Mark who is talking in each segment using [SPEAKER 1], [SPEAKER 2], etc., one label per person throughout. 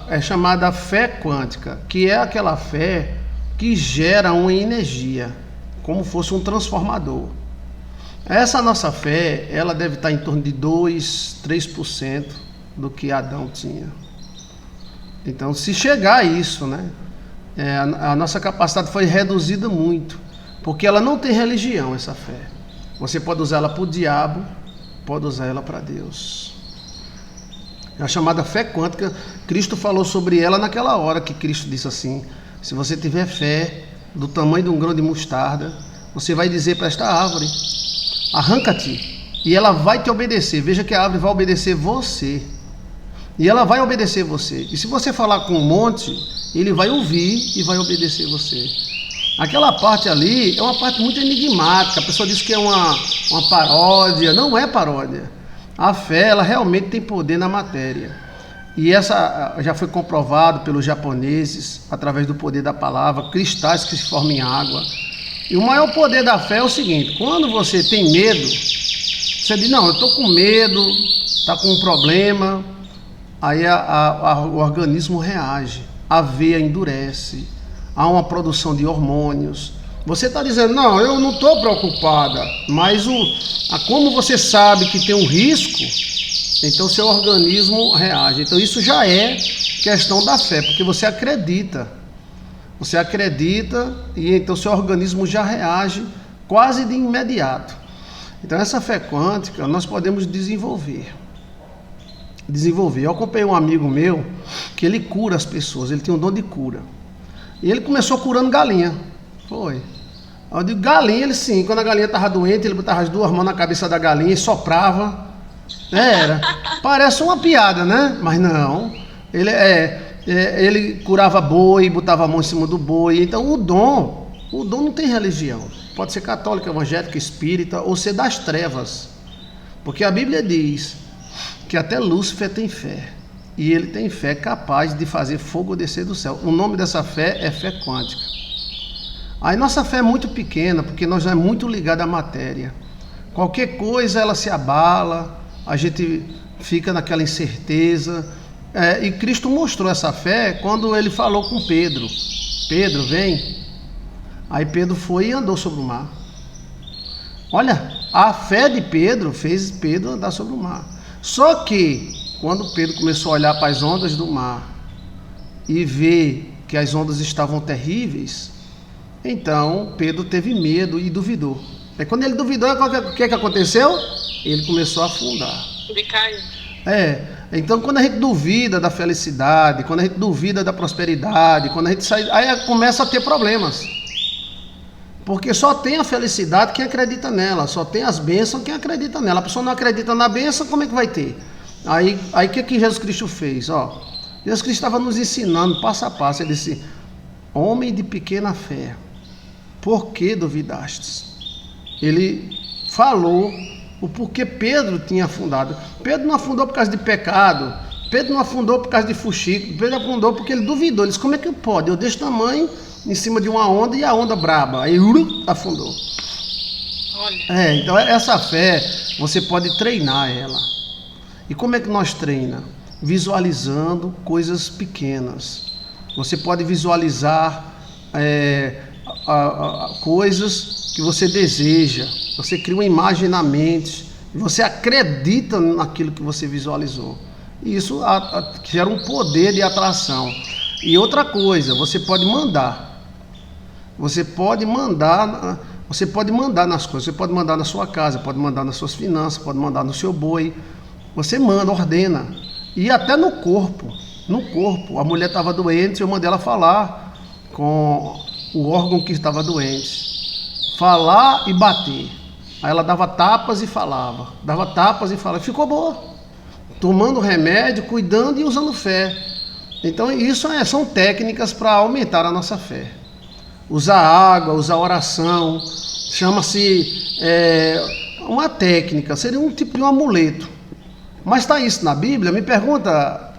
[SPEAKER 1] é chamada fé quântica, que é aquela fé que gera uma energia, como fosse um transformador. Essa nossa fé, ela deve estar em torno de 2, 3% do que Adão tinha. Então, se chegar a isso, né, a nossa capacidade foi reduzida muito, porque ela não tem religião, essa fé. Você pode usar ela para o diabo, pode usar ela para Deus. É a chamada fé quântica. Cristo falou sobre ela naquela hora que Cristo disse assim: se você tiver fé do tamanho de um grão de mostarda, você vai dizer para esta árvore: arranca-te, e ela vai te obedecer. Veja que a árvore vai obedecer você. E ela vai obedecer você. E se você falar com um monte, ele vai ouvir e vai obedecer você. Aquela parte ali é uma parte muito enigmática. A pessoa diz que é uma paródia. Não é paródia. A fé, ela realmente tem poder na matéria. E essa já foi comprovado pelos japoneses, através do poder da palavra, cristais que se formam em água. E o maior poder da fé é o seguinte: quando você tem medo, você diz, não, eu estou com medo, está com um problema, aí o organismo reage, a veia endurece, há uma produção de hormônios. Você está dizendo, não, eu não estou preocupada, mas como você sabe que tem um risco, então seu organismo reage. Então isso já é questão da fé, porque você acredita. Você acredita e então seu organismo já reage quase de imediato. Então essa fé quântica nós podemos desenvolver. Eu acompanhei um amigo meu que ele cura as pessoas, ele tem um dom de cura. E ele começou curando galinha. Foi. Eu digo, galinha, ele sim, quando a galinha estava doente, ele botava as duas mãos na cabeça da galinha e soprava. Era. Parece uma piada, né? Mas não. Ele curava boi, botava a mão em cima do boi. Então o dom não tem religião. Pode ser católica, evangélica, espírita ou ser das trevas. Porque a Bíblia diz que até Lúcifer tem fé. E ele tem fé capaz de fazer fogo descer do céu. O nome dessa fé é fé quântica. Aí nossa fé é muito pequena, porque nós é muito ligado à matéria. Qualquer coisa ela se abala, a gente fica naquela incerteza. E Cristo mostrou essa fé quando ele falou com Pedro: Pedro, vem. Aí Pedro foi e andou sobre o mar. Olha, a fé de Pedro fez Pedro andar sobre o mar. Só que quando Pedro começou a olhar para as ondas do mar e ver que as ondas estavam terríveis, então Pedro teve medo e duvidou. Aí quando ele duvidou, o que aconteceu? Ele começou a afundar.
[SPEAKER 2] Ele caiu.
[SPEAKER 1] Então quando a gente duvida da felicidade, quando a gente duvida da prosperidade, quando a gente sai, aí começa a ter problemas. Porque só tem a felicidade quem acredita nela, só tem as bênçãos quem acredita nela. A pessoa não acredita na bênção, como é que vai ter? Aí o que Jesus Cristo fez? Jesus Cristo estava nos ensinando passo a passo. Ele disse: homem de pequena fé, por que duvidastes? Ele falou o porquê Pedro tinha afundado. Pedro não afundou por causa de pecado, Pedro não afundou por causa de fuxico, Pedro afundou porque ele duvidou. Ele disse: como é que pode? Eu desse tamanho em cima de uma onda e a onda braba. Aí afundou.
[SPEAKER 2] Olha.
[SPEAKER 1] Então essa fé você pode treinar ela. E como é que nós treina? Visualizando coisas pequenas. Você pode visualizar coisas que você deseja. Você cria uma imagem na mente. Você acredita naquilo que você visualizou. E isso gera um poder de atração. E outra coisa, você pode mandar. Você pode mandar nas coisas. Você pode mandar na sua casa, pode mandar nas suas finanças, pode mandar no seu boi. Você manda, ordena. E até no corpo. A mulher estava doente, eu mandei ela falar com o órgão que estava doente. Falar e bater. Aí ela dava tapas e falava. Ficou boa. Tomando remédio, cuidando e usando fé. Então isso são técnicas para aumentar a nossa fé. Usar água, usar oração. Chama-se uma técnica. Seria um tipo de um amuleto. Mas está isso na Bíblia? Me pergunta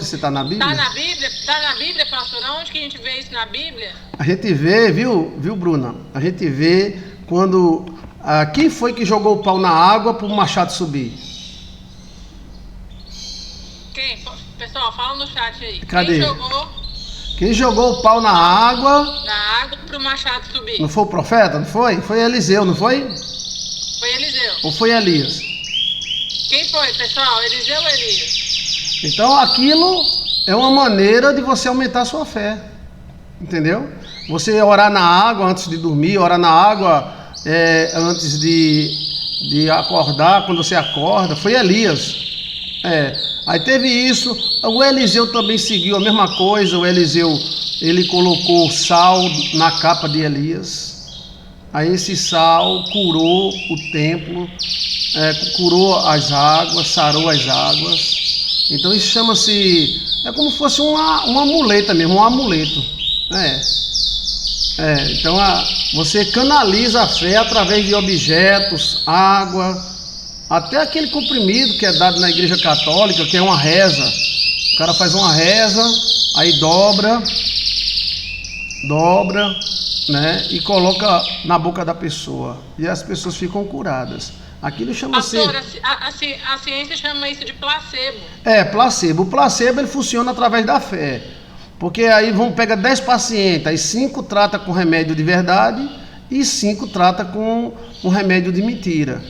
[SPEAKER 1] se está na Bíblia.
[SPEAKER 2] Está na Bíblia, pastor? Onde que a gente vê isso na Bíblia?
[SPEAKER 1] A gente vê, viu, Bruna? A gente vê quando... quem foi que jogou o pau na água para o machado subir?
[SPEAKER 2] Quem? Pessoal, fala no chat aí.
[SPEAKER 1] Cadê?
[SPEAKER 2] Quem jogou
[SPEAKER 1] Quem jogou o pau na água...
[SPEAKER 2] na água pro machado subir?
[SPEAKER 1] Não foi o profeta, não foi? Foi Eliseu, não foi?
[SPEAKER 2] Foi Eliseu.
[SPEAKER 1] Ou foi Elias?
[SPEAKER 2] Quem foi, pessoal? Eliseu ou Elias?
[SPEAKER 1] Então aquilo é uma maneira de você aumentar a sua fé. Entendeu? Você orar na água antes de dormir, orar na água antes de acordar, quando você acorda. Foi Elias. Aí teve isso. O Eliseu também seguiu a mesma coisa. O Eliseu, ele colocou sal na capa de Elias. Aí esse sal curou o templo, curou as águas, sarou as águas. Então isso chama-se, como se fosse uma muleta mesmo, um amuleto. Então você canaliza a fé através de objetos, água, até aquele comprimido que é dado na igreja católica, que é uma reza. O cara faz uma reza, aí dobra, né, e coloca na boca da pessoa, e as pessoas ficam curadas. Aquilo chama-se...
[SPEAKER 2] Pastor, a ciência chama isso de placebo.
[SPEAKER 1] Placebo. O placebo ele funciona através da fé. Porque aí pega 10 pacientes, aí 5 trata com remédio de verdade e 5 trata com um remédio de mentira.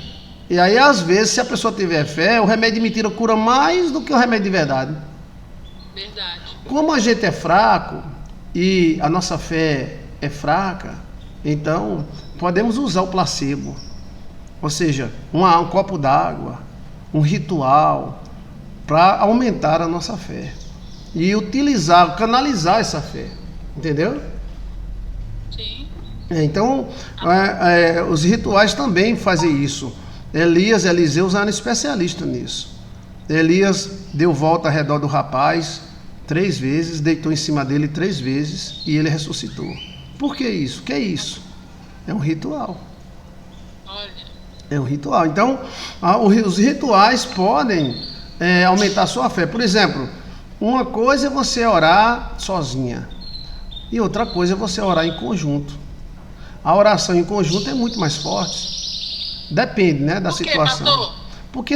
[SPEAKER 1] E aí, às vezes, se a pessoa tiver fé, o remédio de mentira cura mais do que o remédio de verdade.
[SPEAKER 2] Verdade.
[SPEAKER 1] Como a gente é fraco e a nossa fé é fraca, então podemos usar o placebo. Ou seja, um copo d'água, um ritual, para aumentar a nossa fé. E utilizar, canalizar essa fé. Entendeu?
[SPEAKER 2] Sim.
[SPEAKER 1] Então, os rituais também fazem isso. Eliseu era especialista nisso. Elias deu volta ao redor do rapaz 3 vezes, deitou em cima dele 3 vezes e ele ressuscitou. Por que isso? O que é isso? É um ritual.
[SPEAKER 2] Olha.
[SPEAKER 1] É um ritual. Então, os rituais podem aumentar a sua fé. Por exemplo, uma coisa é você orar sozinha e outra coisa é você orar em conjunto. A oração em conjunto é muito mais forte. Depende, né, da situação.
[SPEAKER 2] Pastor?
[SPEAKER 1] Porque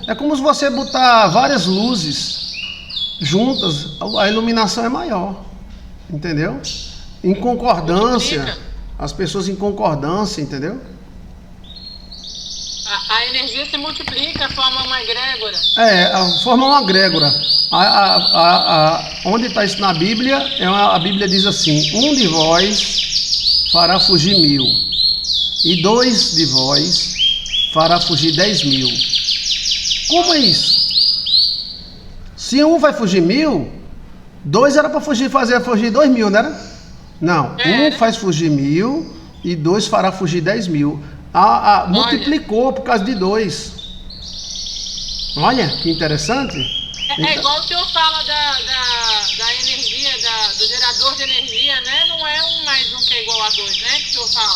[SPEAKER 1] é como se você botar várias luzes juntas, a iluminação é maior. Entendeu? Em concordância, as pessoas em concordância, entendeu?
[SPEAKER 2] A energia se multiplica, forma uma egrégora.
[SPEAKER 1] Forma uma egrégora. Onde está isso na Bíblia? A Bíblia diz assim: 1 de vós fará fugir 1000, e 2 de vós fará fugir 10.000. Como é isso? Se um vai fugir 1000, 2 era para fazer fugir 2.000, não era? Não, um faz fugir 1000 e 2 fará fugir 10.000. Multiplicou por causa de 2. Olha que interessante.
[SPEAKER 2] Então, igual o senhor fala da energia, do gerador de energia, né? Não é 1 mais 1 que é igual a 2, né? Que o senhor fala.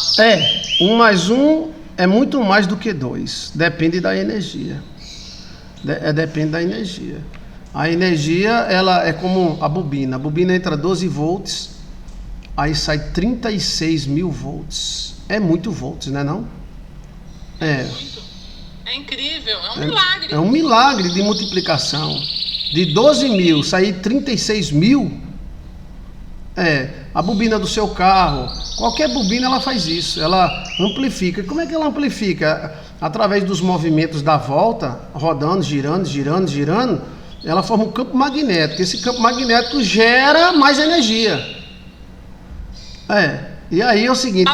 [SPEAKER 1] 1 mais 1 é muito mais do que 2. Depende da energia. Depende da energia. A energia, ela é como a bobina. A bobina entra 12 volts, aí sai 36.000 volts. É muito volts, né não?
[SPEAKER 2] É incrível, é um milagre.
[SPEAKER 1] É um milagre de multiplicação. De 12.000 sair 36.000. A bobina do seu carro, qualquer bobina ela faz isso, ela amplifica. Como é que ela amplifica? Através dos movimentos da volta, rodando, girando, ela forma um campo magnético. Esse campo magnético gera mais energia. E aí é o seguinte,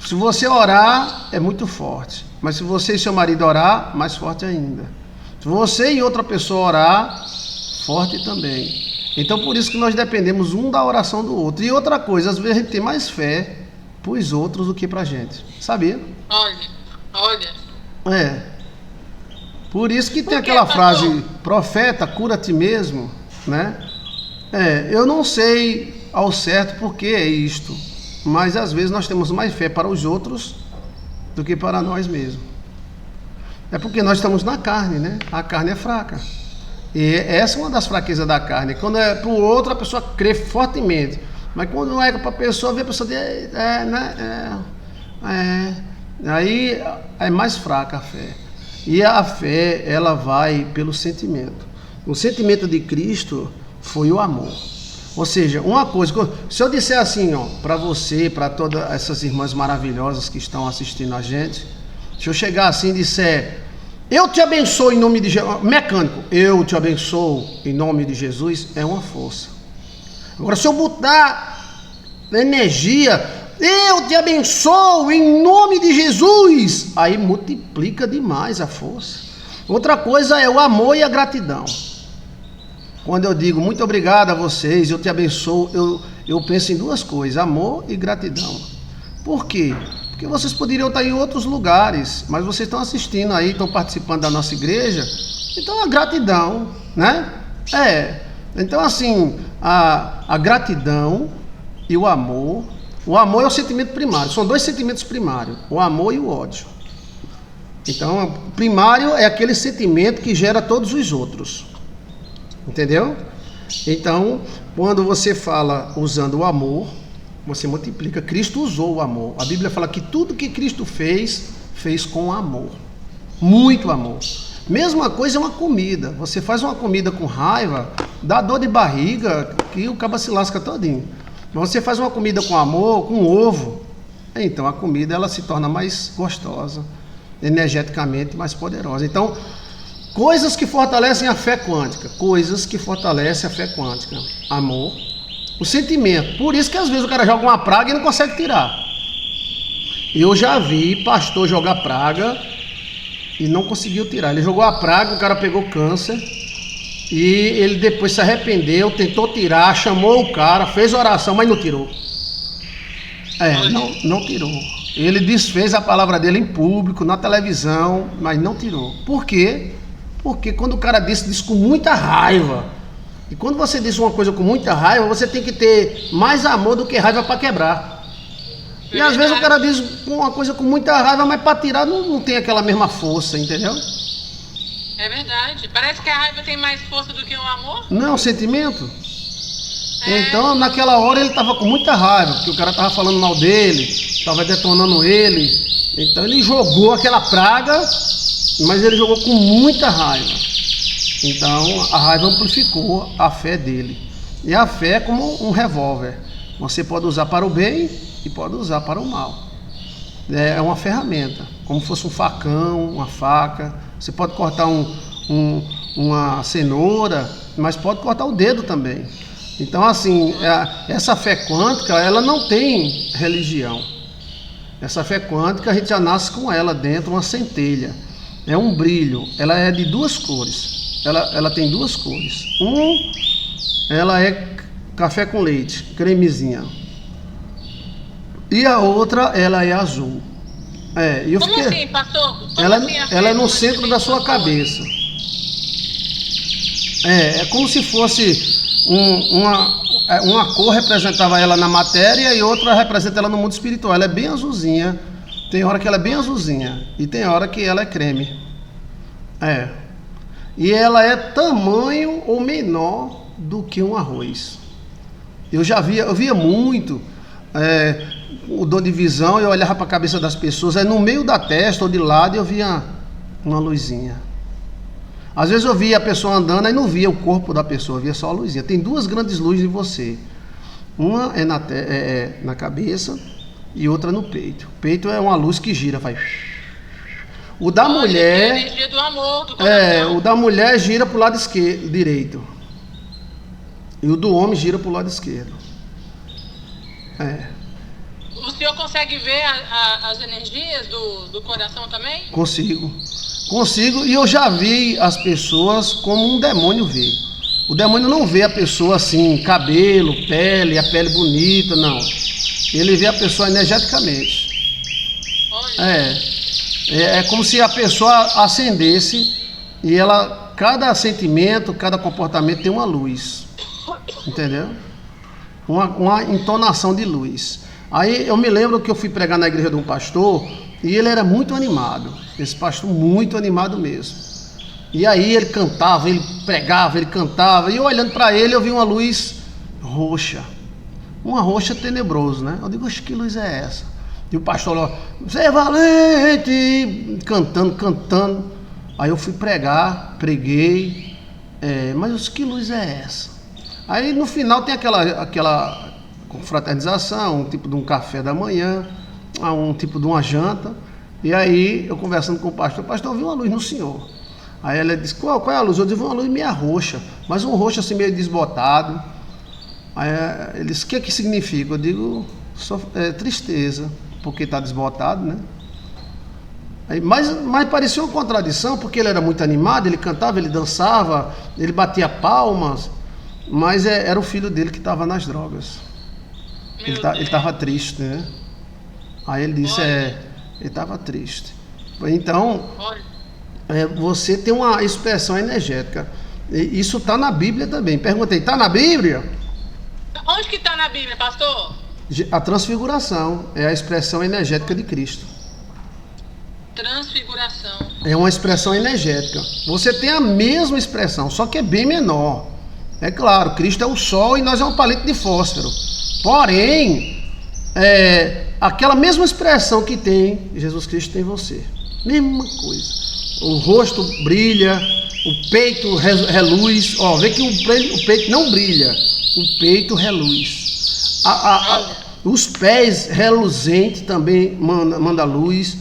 [SPEAKER 1] se você orar, é muito forte. Mas se você e seu marido orar, mais forte ainda. Se você e outra pessoa orar, forte também. Então por isso que nós dependemos um da oração do outro. E outra coisa, às vezes a gente tem mais fé para os outros do que para a gente. Sabia?
[SPEAKER 2] Olha.
[SPEAKER 1] Por isso que tem aquela frase, profeta, cura a ti mesmo, né? Eu não sei ao certo por que é isto, mas às vezes nós temos mais fé para os outros do que para nós mesmos. É porque nós estamos na carne, né? A carne é fraca. E essa é uma das fraquezas da carne. Quando é para o outro, a pessoa crê fortemente. Mas quando não é para a pessoa, vê a pessoa dizer, aí é mais fraca a fé. E a fé, ela vai pelo sentimento. O sentimento de Cristo foi o amor. Ou seja, uma coisa, se eu disser assim, ó, para você, para todas essas irmãs maravilhosas que estão assistindo a gente, se eu chegar assim e disser, eu te abençoo em nome de Jesus, mecânico, eu te abençoo em nome de Jesus, é uma força. Agora, se eu botar energia, eu te abençoo em nome de Jesus, aí multiplica demais a força. Outra coisa é o amor e a gratidão. Quando eu digo muito obrigado a vocês, eu te abençoo, eu penso em duas coisas, amor e gratidão. Por quê? Porque vocês poderiam estar em outros lugares, mas vocês estão assistindo aí, estão participando da nossa igreja, então a gratidão, né? Então assim, a gratidão e o amor é o sentimento primário, são dois sentimentos primários, o amor e o ódio. Então, o primário é aquele sentimento que gera todos os outros. Entendeu? Então, quando você fala usando o amor, você multiplica. Cristo usou o amor. A Bíblia fala que tudo que Cristo fez com amor. Muito amor. Mesma coisa é uma comida. Você faz uma comida com raiva, dá dor de barriga, que o cabo se lasca todinho. Mas você faz uma comida com amor, com ovo, então a comida ela se torna mais gostosa, energeticamente mais poderosa. Então, coisas que fortalecem a fé quântica. Coisas que fortalecem a fé quântica. Amor. O sentimento. Por isso que às vezes o cara joga uma praga e não consegue tirar. Eu já vi pastor jogar praga e não conseguiu tirar. Ele jogou a praga, o cara pegou câncer e ele depois se arrependeu, tentou tirar, chamou o cara, fez oração, mas não tirou. Não tirou. Ele desfez a palavra dele em público, na televisão, mas não tirou. Por quê? Porque quando o cara diz com muita raiva, e quando você diz uma coisa com muita raiva, você tem que ter mais amor do que raiva para quebrar. E às vezes o cara diz uma coisa com muita raiva, mas para tirar não tem aquela mesma força, entendeu?
[SPEAKER 2] É verdade. Parece que a raiva tem mais força do que o amor.
[SPEAKER 1] Não, o sentimento. Então, naquela hora ele estava com muita raiva, porque o cara estava falando mal dele, estava detonando ele. Então ele jogou aquela praga, mas ele jogou com muita raiva. Então a raiva amplificou a fé dele. E a fé é como um revólver. Você pode usar para o bem e pode usar para o mal. É uma ferramenta, como se fosse um facão, uma faca. Você pode cortar uma cenoura, mas pode cortar o dedo também. Então assim, essa fé quântica, ela não tem religião. Essa fé quântica a gente já nasce com ela dentro, uma centelha. É um brilho, ela é de duas cores. Ela tem duas cores. Ela é café com leite, cremezinha. E a outra, ela é azul.
[SPEAKER 2] Como assim, pastor?
[SPEAKER 1] Ela é no centro da sua cabeça. É como se fosse uma cor representava ela na matéria e outra representa ela no mundo espiritual. Ela é bem azulzinha. Tem hora que ela é bem azulzinha e tem hora que ela é creme. E ela é tamanho ou menor do que um arroz. Eu via muito o dor de visão, eu olhava para a cabeça das pessoas, no meio da testa ou de lado eu via uma luzinha. Às vezes eu via a pessoa andando e não via o corpo da pessoa, via só a luzinha. Tem duas grandes luzes em você. Uma é na cabeça e outra no peito. O peito é uma luz que gira, faz. O da mulher.
[SPEAKER 2] A energia do amor, do coração.
[SPEAKER 1] O da mulher gira para o lado direito. E o do homem gira para o lado esquerdo.
[SPEAKER 2] O senhor consegue ver as energias do coração também?
[SPEAKER 1] Consigo, e eu já vi as pessoas como um demônio vê. O demônio não vê a pessoa assim, cabelo, pele, a pele bonita, não. Ele vê a pessoa energeticamente. É como se a pessoa acendesse e cada sentimento, cada comportamento tem uma luz. Entendeu? Uma entonação de luz. Aí eu me lembro que eu fui pregar na igreja de um pastor e ele era muito animado. Esse pastor muito animado mesmo. E aí ele cantava, ele pregava, ele cantava. E eu olhando para ele eu vi uma luz roxa. Uma roxa tenebroso, né? Eu digo, que luz é essa? E o pastor lá, você é valente, cantando. Aí eu fui pregar, preguei. Mas que luz é essa? Aí no final tem aquela confraternização, um tipo de um café da manhã, um tipo de uma janta. E aí eu conversando com o pastor, eu vi uma luz no senhor. Aí ela disse, qual é a luz? Eu disse, uma luz meio roxa, mas um roxo assim meio desbotado. Aí ele disse, o que significa? Eu digo, tristeza, porque está desbotado, né? Aí, mas parecia uma contradição, porque ele era muito animado, ele cantava, ele dançava, ele batia palmas, mas era o filho dele que estava nas drogas. Ele estava triste, né? Aí ele disse, ele estava triste. Então, você tem uma expressão energética. Isso está na Bíblia também. Perguntei, está na Bíblia?
[SPEAKER 2] Onde que está na Bíblia, pastor?
[SPEAKER 1] A transfiguração é a expressão energética de Cristo.
[SPEAKER 2] Transfiguração.
[SPEAKER 1] É uma expressão energética. Você tem a mesma expressão, só que é bem menor. É claro, Cristo é o sol e nós é um palito de fósforo. Porém, aquela mesma expressão que tem Jesus Cristo tem você. Mesma coisa. O rosto brilha, o peito reluz. Vê que o peito não brilha, o peito reluz. Os pés reluzentes também manda luz.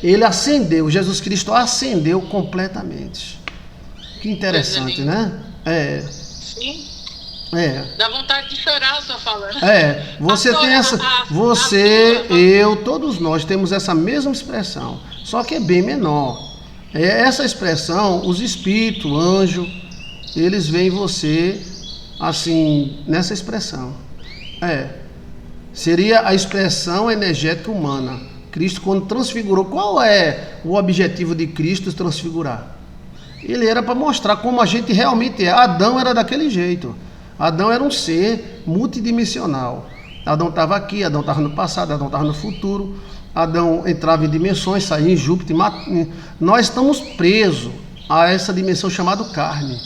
[SPEAKER 1] Ele acendeu, Jesus Cristo acendeu completamente. Que interessante, né?
[SPEAKER 2] Sim.
[SPEAKER 1] Dá
[SPEAKER 2] vontade de chorar só falando.
[SPEAKER 1] Você tem essa. Todos nós temos essa mesma expressão, só que é bem menor. Essa expressão, os espíritos, anjo, eles veem você assim, nessa expressão. Seria a expressão energética humana. Cristo, quando transfigurou, qual é o objetivo de Cristo transfigurar? Ele era para mostrar como a gente realmente é. Adão era daquele jeito. Adão era um ser multidimensional. Adão estava aqui, Adão estava no passado, Adão estava no futuro. Adão entrava em dimensões, saía em Júpiter. Nós estamos presos a essa dimensão chamada carne.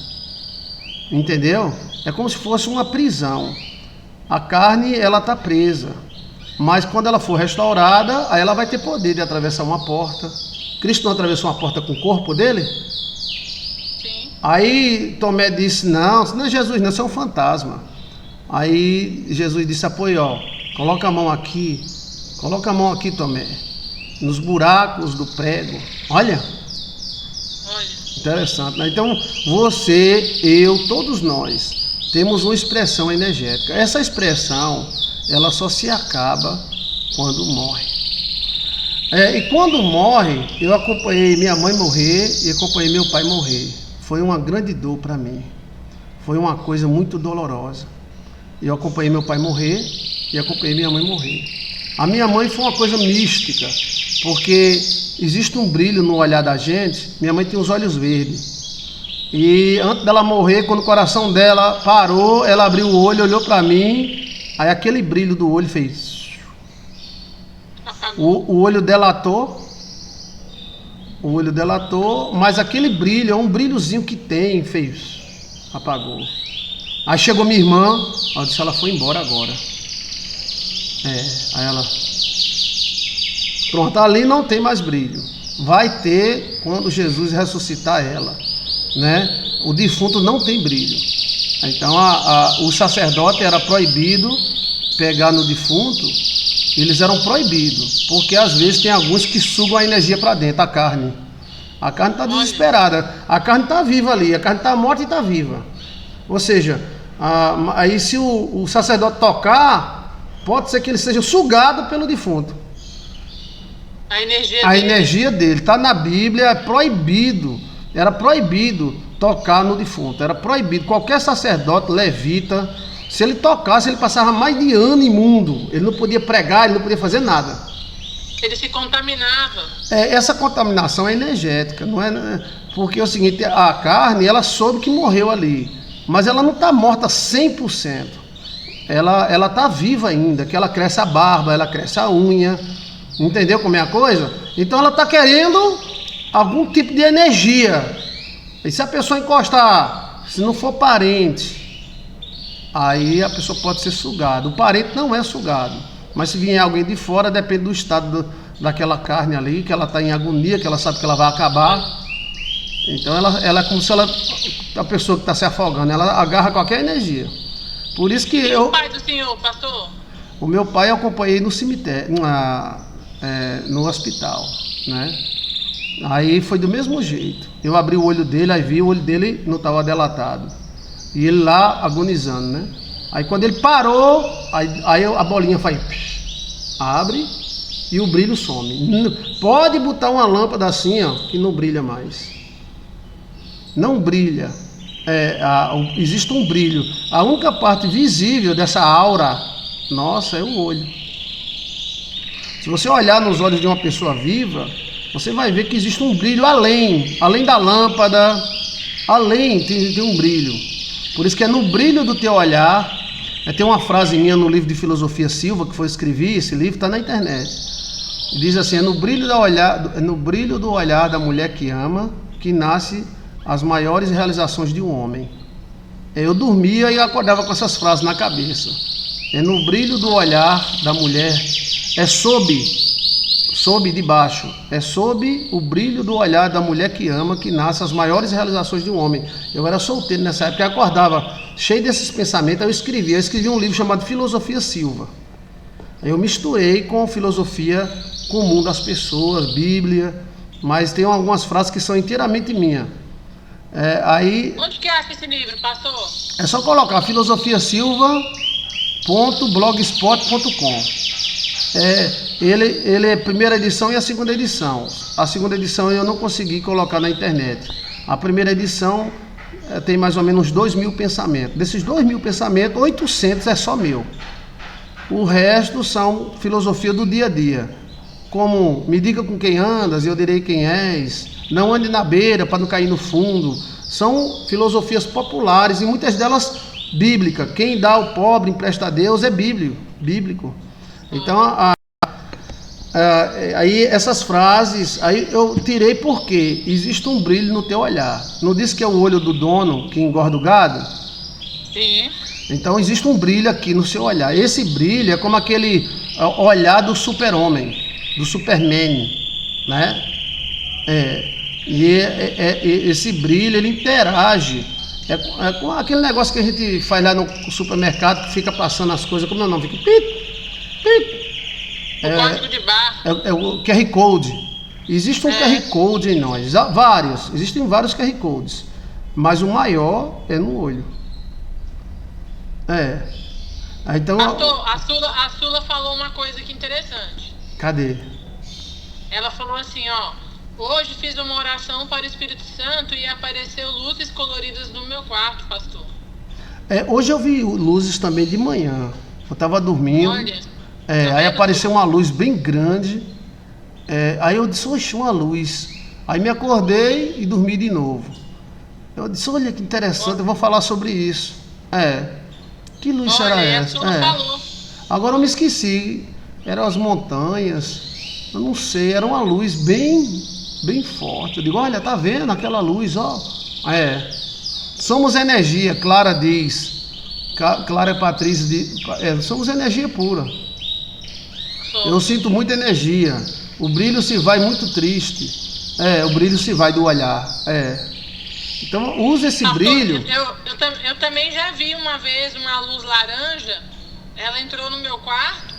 [SPEAKER 1] Entendeu? É como se fosse uma prisão. A carne, ela está presa. Mas quando ela for restaurada, aí ela vai ter poder de atravessar uma porta. Cristo não atravessou uma porta com o corpo dele?
[SPEAKER 2] Sim.
[SPEAKER 1] Aí Tomé disse, não, isso não é Jesus, não, isso é um fantasma. Aí Jesus disse, coloca a mão aqui, Tomé, nos buracos do prego. Olha. Interessante, né? Então, você, eu, todos nós, temos uma expressão energética. Essa expressão, ela só se acaba quando morre. E quando morre, eu acompanhei minha mãe morrer e acompanhei meu pai morrer. Foi uma grande dor para mim. Foi uma coisa muito dolorosa. Eu acompanhei meu pai morrer e acompanhei minha mãe morrer. A minha mãe foi uma coisa mística, porque existe um brilho no olhar da gente. Minha mãe tem os olhos verdes. E antes dela morrer, quando o coração dela parou, ela abriu o olho, olhou para mim. Aí aquele brilho do olho fez. O olho delatou. Mas aquele brilho é um brilhozinho que tem, fez. Apagou. Aí chegou minha irmã, eu disse, ela foi embora agora. Aí ela. Pronto, ali não tem mais brilho. Vai ter quando Jesus ressuscitar ela. Né? O defunto não tem brilho. Então o sacerdote era proibido pegar no defunto. Eles eram proibidos, porque às vezes tem alguns que sugam a energia para dentro, a carne está desesperada, a carne está viva ali, a carne está morta e está viva. Ou seja, aí se o sacerdote tocar, pode ser que ele seja sugado pelo defunto. A energia dele está na Bíblia, era proibido tocar no defunto, era proibido. Qualquer sacerdote, levita, se ele tocasse, ele passava mais de ano imundo. Ele não podia pregar, ele não podia fazer nada.
[SPEAKER 2] Ele se contaminava.
[SPEAKER 1] Essa contaminação é energética, não é? Porque é o seguinte, a carne, ela soube que morreu ali, mas ela não está morta 100%. Ela está viva ainda, que ela cresce a barba, ela cresce a unha. Entendeu como é a coisa? Então ela está querendo algum tipo de energia. E se a pessoa encostar, se não for parente, aí a pessoa pode ser sugada. O parente não é sugado, mas se vier alguém de fora, depende do estado daquela carne ali, que ela está em agonia, que ela sabe que ela vai acabar. Então ela é como se a pessoa que está se afogando, ela agarra qualquer energia. Por isso que
[SPEAKER 2] E o pai do senhor, pastor?
[SPEAKER 1] o meu pai eu acompanhei no cemitério, no hospital, né? Aí foi do mesmo jeito. Eu abri o olho dele, aí vi o olho dele não estava dilatado. E ele lá agonizando, né? Aí quando ele parou, aí a bolinha faz, abre e o brilho some. Pode botar uma lâmpada assim, ó, que não brilha mais. Não brilha. Existe um brilho. A única parte visível dessa aura nossa é o olho. Se você olhar nos olhos de uma pessoa viva, você vai ver que existe um brilho além da lâmpada, tem um brilho. Por isso que é no brilho do teu olhar. Tem uma frase minha no livro de Filosofia Silva, que foi escrevi, esse livro está na internet. Diz assim: é no brilho do olhar da mulher que ama que nasce as maiores realizações de um homem. Eu dormia e acordava com essas frases na cabeça. É no brilho do olhar da mulher, é sob o brilho do olhar da mulher que ama que nasce as maiores realizações de um homem. Eu era solteiro nessa época, eu acordava cheio desses pensamentos. Eu escrevi um livro chamado Filosofia Silva. Eu misturei com filosofia comum das pessoas, Bíblia, mas tem algumas frases que são inteiramente minhas.
[SPEAKER 2] Onde que acha esse livro, pastor?
[SPEAKER 1] É só colocar filosofiasilva.blogspot.com. Ele é a primeira edição e a segunda edição. A segunda edição eu não consegui colocar na internet. A primeira edição tem mais ou menos 2.000 pensamentos. Desses 2.000 pensamentos, 800 é só meu. O resto são filosofia do dia a dia. Como me diga com quem andas e eu direi quem és. Não ande na beira para não cair no fundo. São filosofias populares e muitas delas bíblicas. Quem dá ao pobre empresta a Deus é bíblico. Então, aí essas frases, aí eu tirei porque existe um brilho no teu olhar. Não disse que é o olho do dono que engorda o gado?
[SPEAKER 2] Sim.
[SPEAKER 1] Então existe um brilho aqui no seu olhar. Esse brilho é como aquele olhar do super-homem, do Superman, né? Esse brilho, ele interage. É com aquele negócio que a gente faz lá no supermercado, que fica passando as coisas, como não, fica
[SPEAKER 2] o código de barra.
[SPEAKER 1] É o QR Code. Existe um QR Code em nós, existem vários QR Codes, mas o maior é no olho. Então,
[SPEAKER 2] pastor, a Sula falou uma coisa aqui interessante.
[SPEAKER 1] Cadê?
[SPEAKER 2] Ela falou assim, ó: hoje fiz uma oração para o Espírito Santo e apareceu luzes coloridas no meu quarto, pastor.
[SPEAKER 1] Hoje eu vi luzes também de manhã. Eu estava dormindo.
[SPEAKER 2] Olha,
[SPEAKER 1] aí apareceu uma luz bem grande. Aí eu disse, oxe, uma luz. Aí me acordei e dormi de novo. Eu disse, olha que interessante, eu vou falar sobre isso. Que luz será essa?
[SPEAKER 2] Falou.
[SPEAKER 1] Agora eu me esqueci. Eram as montanhas. Eu não sei, era uma luz bem forte. Eu digo, olha, tá vendo aquela luz, ó. Somos energia, Clara diz. Clara Patrícia diz, somos energia pura. Eu sinto muita energia. O brilho se vai muito triste. O brilho se vai do olhar. Então use esse brilho.
[SPEAKER 2] Eu também já vi uma vez uma luz laranja. Ela entrou no meu quarto,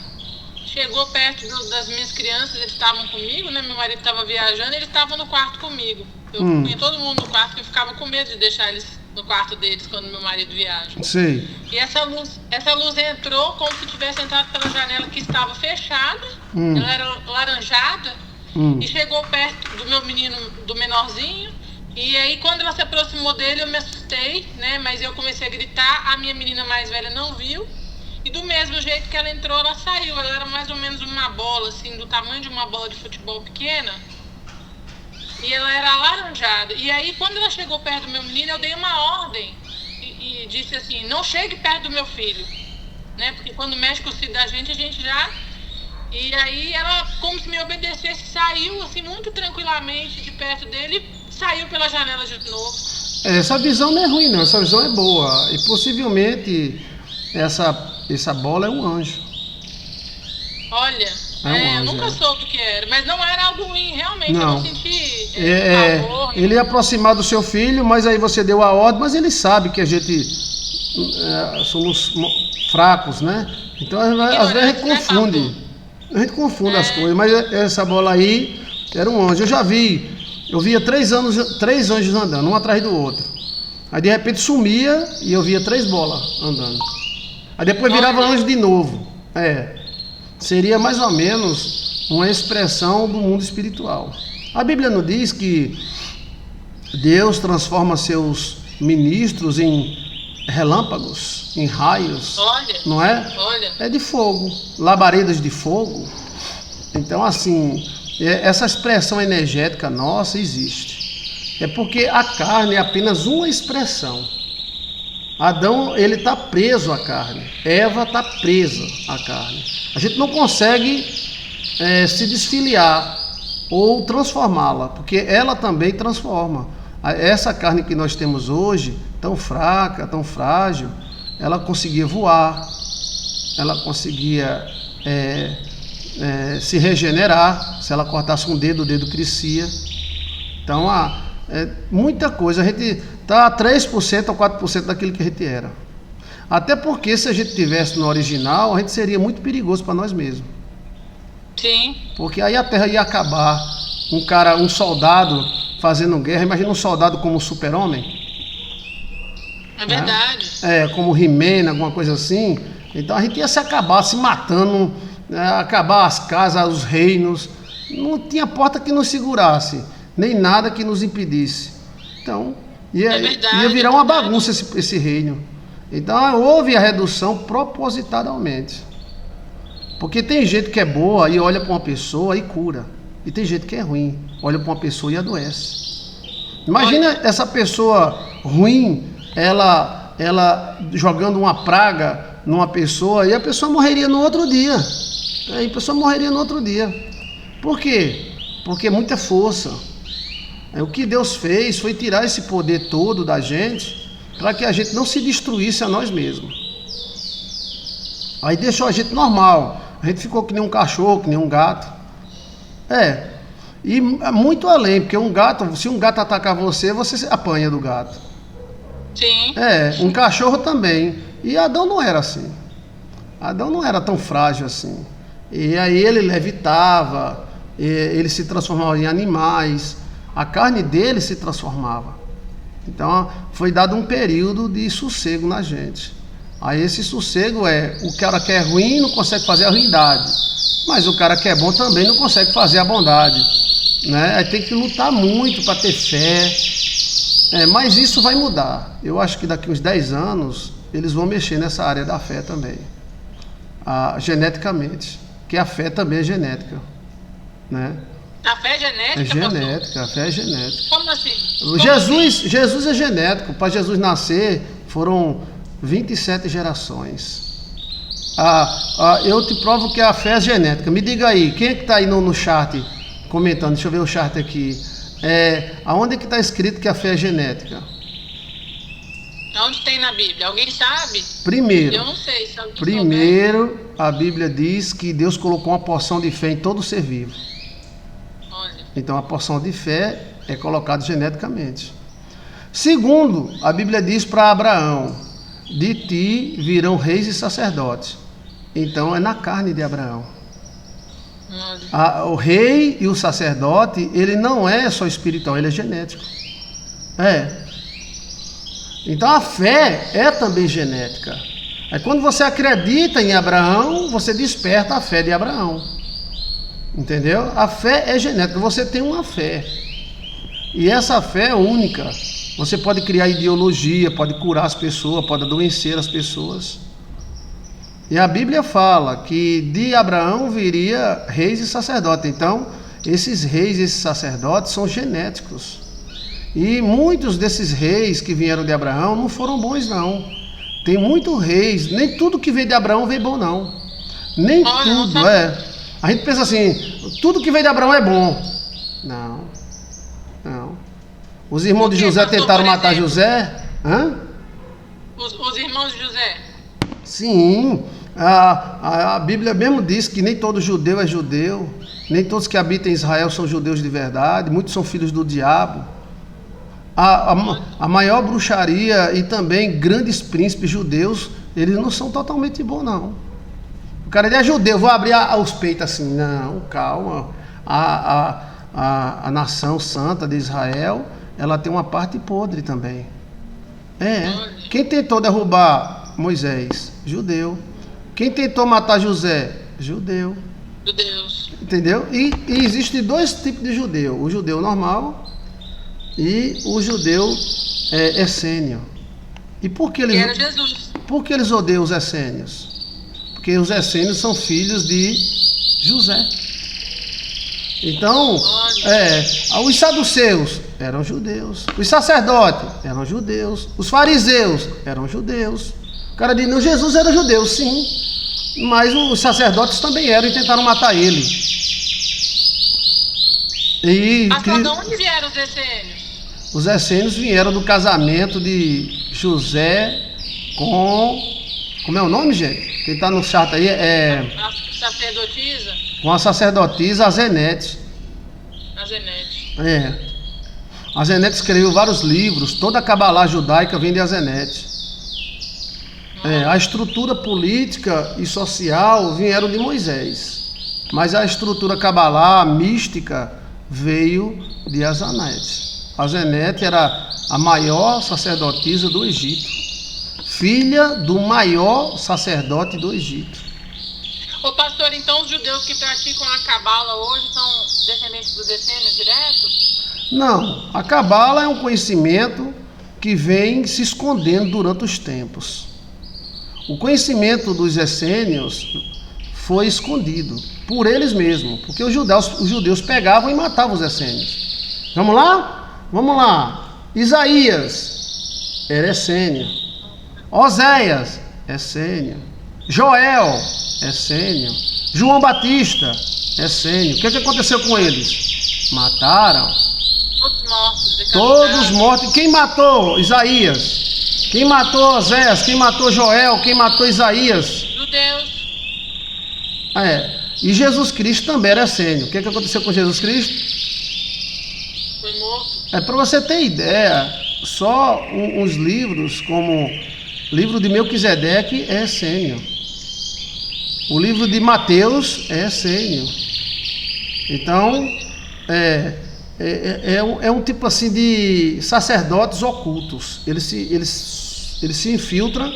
[SPEAKER 2] chegou perto das minhas crianças, eles estavam comigo, né? Meu marido estava viajando, eles estavam no quarto comigo. Eu punha todo mundo no quarto, porque eu ficava com medo de deixar eles no quarto deles quando meu marido viaja.
[SPEAKER 1] Sei.
[SPEAKER 2] E essa luz entrou como se tivesse entrado pela janela que estava fechada. Ela era laranjada. E chegou perto do meu menino, do menorzinho. E aí quando ela se aproximou dele, eu me assustei, né? Mas eu comecei a gritar, a minha menina mais velha não viu. E do mesmo jeito que ela entrou, ela saiu. Ela era mais ou menos uma bola, assim, do tamanho de uma bola de futebol pequena. E ela era alaranjada. E aí, quando ela chegou perto do meu menino, eu dei uma ordem. E disse assim, não chegue perto do meu filho. Né? Porque quando mexe com o filho da gente, a gente já... E aí, ela, como se me obedecesse, saiu, assim, muito tranquilamente de perto dele. Saiu pela janela de novo.
[SPEAKER 1] Essa visão não é ruim, não. Essa visão é boa. E possivelmente essa bola é um anjo.
[SPEAKER 2] Olha,
[SPEAKER 1] É um anjo.
[SPEAKER 2] Eu nunca soube o que era, mas não era algo ruim, realmente.
[SPEAKER 1] Não.
[SPEAKER 2] Eu não senti pavor.
[SPEAKER 1] Ele ia aproximar do seu filho, mas aí você deu a ordem, mas ele sabe que a gente somos fracos, né? Então às vezes a gente confunde. A gente confunde as coisas, mas essa bola aí era um anjo. Eu via 3 anjos andando, um atrás do outro. Aí de repente sumia e eu via 3 bolas andando. Aí depois virava anjo de novo. Seria mais ou menos uma expressão do mundo espiritual. A Bíblia nos diz que Deus transforma seus ministros em relâmpagos, em raios, não é? É de fogo, labaredas de fogo. Então, assim, essa expressão energética nossa existe. É porque a carne é apenas uma expressão. Adão, ele está preso à carne. Eva está presa à carne. A gente não consegue se desfiliar ou transformá-la, porque ela também transforma. Essa carne que nós temos hoje, tão fraca, tão frágil, ela conseguia voar, ela conseguia se regenerar. Se ela cortasse um dedo, o dedo crescia. Então, muita coisa. A gente está a 3% ou 4% daquilo que a gente era. Até porque se a gente tivesse no original, a gente seria muito perigoso para nós mesmos.
[SPEAKER 2] Sim.
[SPEAKER 1] Porque aí a Terra ia acabar. Um soldado fazendo guerra, imagina um soldado como o Super-Homem.
[SPEAKER 2] É verdade.
[SPEAKER 1] Como o He-Man, alguma coisa assim. Então a gente ia se acabar, se matando, acabar as casas, os reinos. Não tinha porta que nos segurasse, nem nada que nos impedisse. Então, ia virar uma bagunça esse reino. Então houve a redução propositadamente. Porque tem gente que é boa e olha para uma pessoa e cura. E tem gente que é ruim, olha para uma pessoa e adoece. Imagina essa pessoa ruim, ela jogando uma praga numa pessoa e a pessoa morreria no outro dia. Por quê? Porque é muita força. O que Deus fez foi tirar esse poder todo da gente para que a gente não se destruísse a nós mesmos. Aí deixou a gente normal. A gente ficou que nem um cachorro, que nem um gato. E muito além, porque se um gato atacar você apanha do gato.
[SPEAKER 2] Sim.
[SPEAKER 1] Um cachorro também. E Adão não era assim. Adão não era tão frágil assim. E aí ele levitava, ele se transformava em animais, a carne dele se transformava. Então foi dado um período de sossego na gente. Aí esse sossego o cara que é ruim não consegue fazer a ruindade, mas o cara que é bom também não consegue fazer a bondade, né? Aí tem que lutar muito para ter fé, mas isso vai mudar. Eu acho que daqui uns 10 anos eles vão mexer nessa área da fé também, geneticamente, que a fé também é genética, né?
[SPEAKER 2] A fé é genética?
[SPEAKER 1] É genética, a fé é genética.
[SPEAKER 2] Como assim?
[SPEAKER 1] Jesus é genético. Para Jesus nascer foram 27 gerações. Eu te provo que a fé é genética. Me diga aí, quem é que está aí no chat comentando? Deixa eu ver o chat aqui. Aonde é que está escrito que a fé é genética?
[SPEAKER 2] Onde tem na Bíblia? Alguém sabe?
[SPEAKER 1] Primeiro,
[SPEAKER 2] eu não sei.
[SPEAKER 1] a Bíblia diz que Deus colocou uma porção de fé em todo ser vivo.
[SPEAKER 2] Olha.
[SPEAKER 1] Então a porção de fé é colocada geneticamente. Segundo, a Bíblia diz para Abraão: de ti virão reis e sacerdotes. Então é na carne de Abraão. O rei e o sacerdote, ele não é só espiritual, ele é genético. Então a fé é também genética. Aí quando você acredita em Abraão, você desperta a fé de Abraão. Entendeu? A fé é genética, você tem uma fé. E essa fé é única. Você pode criar ideologia, pode curar as pessoas, pode adoecer as pessoas. E a Bíblia fala que de Abraão viria reis e sacerdotes. Então, esses reis e esses sacerdotes são genéticos. E muitos desses reis que vieram de Abraão não foram bons, não. Tem muitos reis, nem tudo que veio de Abraão veio bom, não. Nem tudo, A gente pensa assim, tudo que veio de Abraão é bom. Não. Os irmãos de José tentaram matar José.
[SPEAKER 2] Os irmãos de José.
[SPEAKER 1] Sim, A Bíblia mesmo diz que nem todo judeu é judeu, nem todos que habitam em Israel são judeus de verdade, muitos são filhos do diabo. A maior bruxaria e também grandes príncipes judeus, eles não são totalmente bons, não. O cara é judeu, vou abrir os peitos assim. Não, calma. A nação santa de Israel, ela tem uma parte podre também. Quem tentou derrubar Moisés? Judeu. Quem tentou matar José? Judeu.
[SPEAKER 2] Judeus.
[SPEAKER 1] Entendeu? E existem dois tipos de judeu: o judeu normal e o judeu essênio. E por que eles odeiam os essênios? Porque os essênios são filhos de José. Então, os saduceus eram judeus, os sacerdotes eram judeus, os fariseus eram judeus. O cara diz, não, Jesus era judeu, sim, mas os sacerdotes também eram e tentaram matar ele.
[SPEAKER 2] Mas de onde vieram os essênios?
[SPEAKER 1] Os essênios vieram do casamento de José com... Como é o nome, gente? Quem está no chat aí
[SPEAKER 2] a sacerdotisa?
[SPEAKER 1] Com a sacerdotisa Azenete. Azenete escreveu vários livros. Toda a Cabalá judaica vem de Azenete. A estrutura política e social vieram de Moisés, mas a estrutura Cabalá mística veio de Azenete. Azenete era a maior sacerdotisa do Egito, filha do maior sacerdote do Egito.
[SPEAKER 2] Ô pastor, então os judeus que praticam a cabala hoje são descendentes dos essênios diretos?
[SPEAKER 1] Não, a cabala é um conhecimento que vem se escondendo durante os tempos. O conhecimento dos essênios foi escondido por eles mesmos, porque os judeus pegavam e matavam os essênios. Vamos lá? Vamos lá. Isaías era essênio. Oséias, essênio. Joel, essênio. João Batista, essênio. O que aconteceu com eles? Mataram.
[SPEAKER 2] Todos mortos.
[SPEAKER 1] Todos mortos. Quem matou Isaías? Quem matou Oséias? Quem matou Joel? Quem matou Isaías?
[SPEAKER 2] Judeus.
[SPEAKER 1] E Jesus Cristo também era essênio. O que aconteceu com Jesus Cristo?
[SPEAKER 2] Foi morto.
[SPEAKER 1] Para você ter ideia, só uns livros como o livro de Melquisedeque é essênio. O livro de Mateus é essênio. Então, é um tipo assim de sacerdotes ocultos. Eles se infiltram,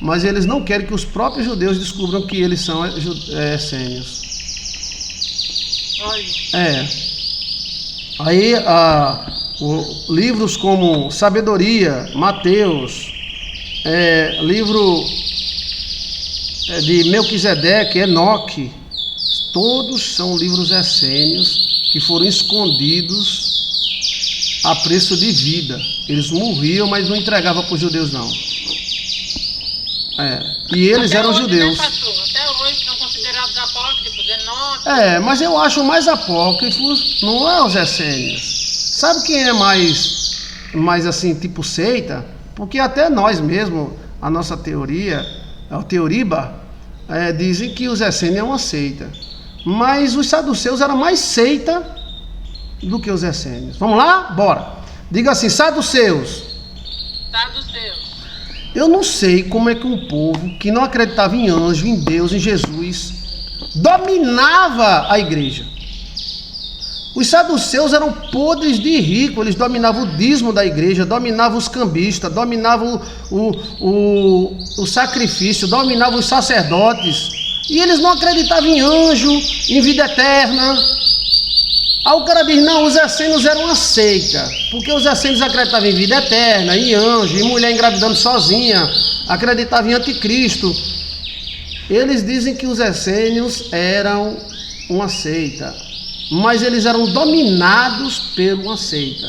[SPEAKER 1] mas eles não querem que os próprios judeus descubram que eles são essênios. Aí livros como Sabedoria, Mateus, livro de Melquisedeque, Enoque, todos são livros essênios que foram escondidos a preço de vida. Eles morriam, mas não entregavam para os judeus, não. E eles eram judeus.
[SPEAKER 2] Até hoje são considerados apócrifos, Enoque.
[SPEAKER 1] Mas eu acho mais apócrifos não é os essênios. Sabe quem é mais assim, tipo seita? Porque até nós mesmos, a nossa teoria, o Teoriba, dizem que os essênios é uma seita. Mas os saduceus eram mais seita do que os essênios. Vamos lá? Bora. Diga assim, saduceus. Eu não sei como é que um povo que não acreditava em anjo, em Deus, em Jesus, dominava a igreja. Os saduceus eram podres de rico, eles dominavam o dízimo da igreja, dominavam os cambistas, dominavam o sacrifício, dominavam os sacerdotes. E eles não acreditavam em anjo, em vida eterna. Aí o cara diz, não, os essênios eram uma seita, porque os essênios acreditavam em vida eterna, em anjo, em mulher engravidando sozinha, acreditavam em anticristo. Eles dizem que os essênios eram uma seita, mas eles eram dominados por uma seita.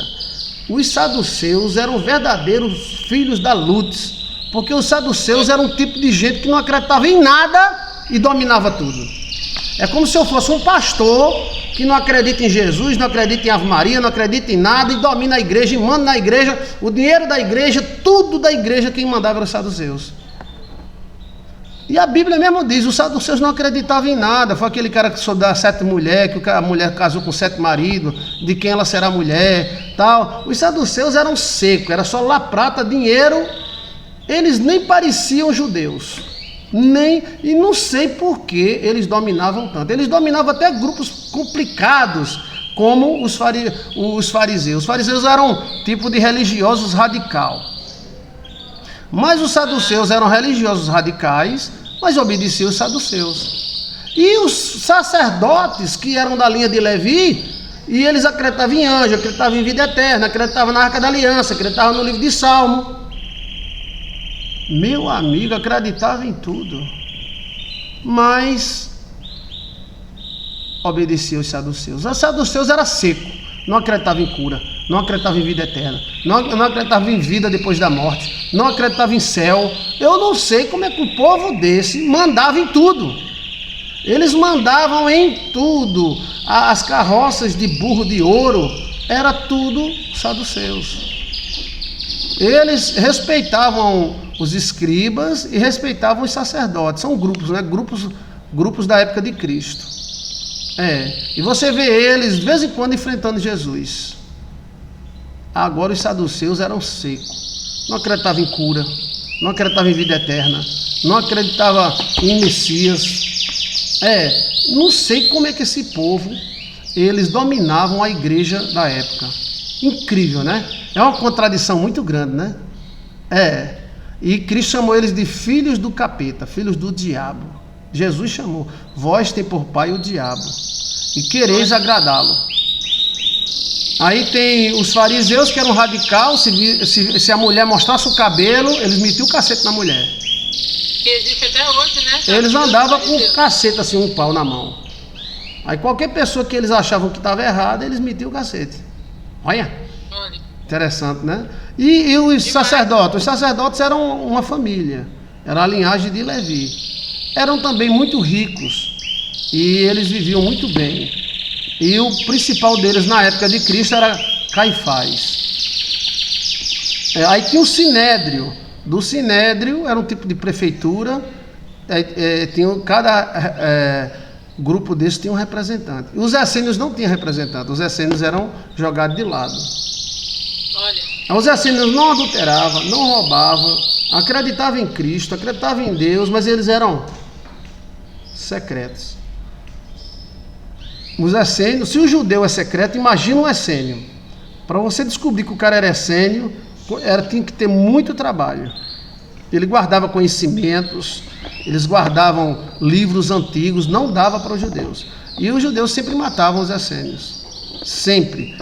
[SPEAKER 1] Os saduceus eram verdadeiros filhos da Lutz, porque os saduceus eram um tipo de gente que não acreditava em nada e dominava tudo. É como se eu fosse um pastor que não acredita em Jesus, não acredita em Ave Maria, não acredita em nada e domina a igreja e manda na igreja, o dinheiro da igreja, tudo da igreja, quem mandava era os saduceus. E a Bíblia mesmo diz, os saduceus não acreditavam em nada. Foi aquele cara que soube das 7 mulheres, que a mulher casou com 7 maridos, de quem ela será mulher, tal. Os saduceus eram secos, era só lá prata, dinheiro. Eles nem pareciam judeus. E não sei por que eles dominavam tanto. Eles dominavam até grupos complicados, como os fariseus. Os fariseus eram um tipo de religiosos radical. Mas os saduceus eram religiosos radicais, mas obedeciam os saduceus. E os sacerdotes, que eram da linha de Levi, e eles acreditavam em anjo, acreditavam em vida eterna, acreditavam na Arca da Aliança, acreditavam no livro de Salmo. Meu amigo, acreditava em tudo, mas obedecia os saduceus. Os saduceus era seco, não acreditava em cura, não acreditava em vida eterna, não acreditava em vida depois da morte, não acreditava em céu. Eu não sei como é que um povo desse mandava em tudo. Eles mandavam em tudo. As carroças de burro de ouro, era tudo saduceus. Eles respeitavam os escribas e respeitavam os sacerdotes. São grupos, né? Grupos da época de Cristo. E você vê eles de vez em quando enfrentando Jesus. Agora os saduceus eram secos. Não acreditavam em cura, não acreditavam em vida eterna, não acreditavam em Messias. Não sei como é que esse povo, eles dominavam a igreja da época. Incrível, né? É uma contradição muito grande, né? E Cristo chamou eles de filhos do capeta, filhos do diabo. Jesus chamou: vós tem por pai o diabo, e quereis agradá-lo. Aí tem os fariseus, que eram radical. Se a mulher mostrasse o cabelo, eles metiam o cacete na mulher.
[SPEAKER 2] Que existe até hoje, né?
[SPEAKER 1] Eles andavam com o cacete, assim, um pau na mão. Aí qualquer pessoa que eles achavam que estava errada, eles metiam o cacete. Olha. Interessante, né? E os sacerdotes? Os sacerdotes eram uma família. Era a linhagem de Levi. Eram também muito ricos. E eles viviam muito bem. E o principal deles na época de Cristo era Caifás. Aí tinha o Sinédrio. Do Sinédrio era um tipo de prefeitura. Cada grupo desses tinha um representante. E os essênios não tinham representante. Os essênios eram jogados de lado.
[SPEAKER 2] Olha.
[SPEAKER 1] Os essênios não adulteravam, não roubavam, acreditavam em Cristo, acreditavam em Deus, mas eles eram secretos. Os essênios, se o judeu é secreto, imagina um essênio. Para você descobrir que o cara era essênio, tinha que ter muito trabalho. Ele guardava conhecimentos, eles guardavam livros antigos, não dava para os judeus. E os judeus sempre matavam os essênios. Sempre.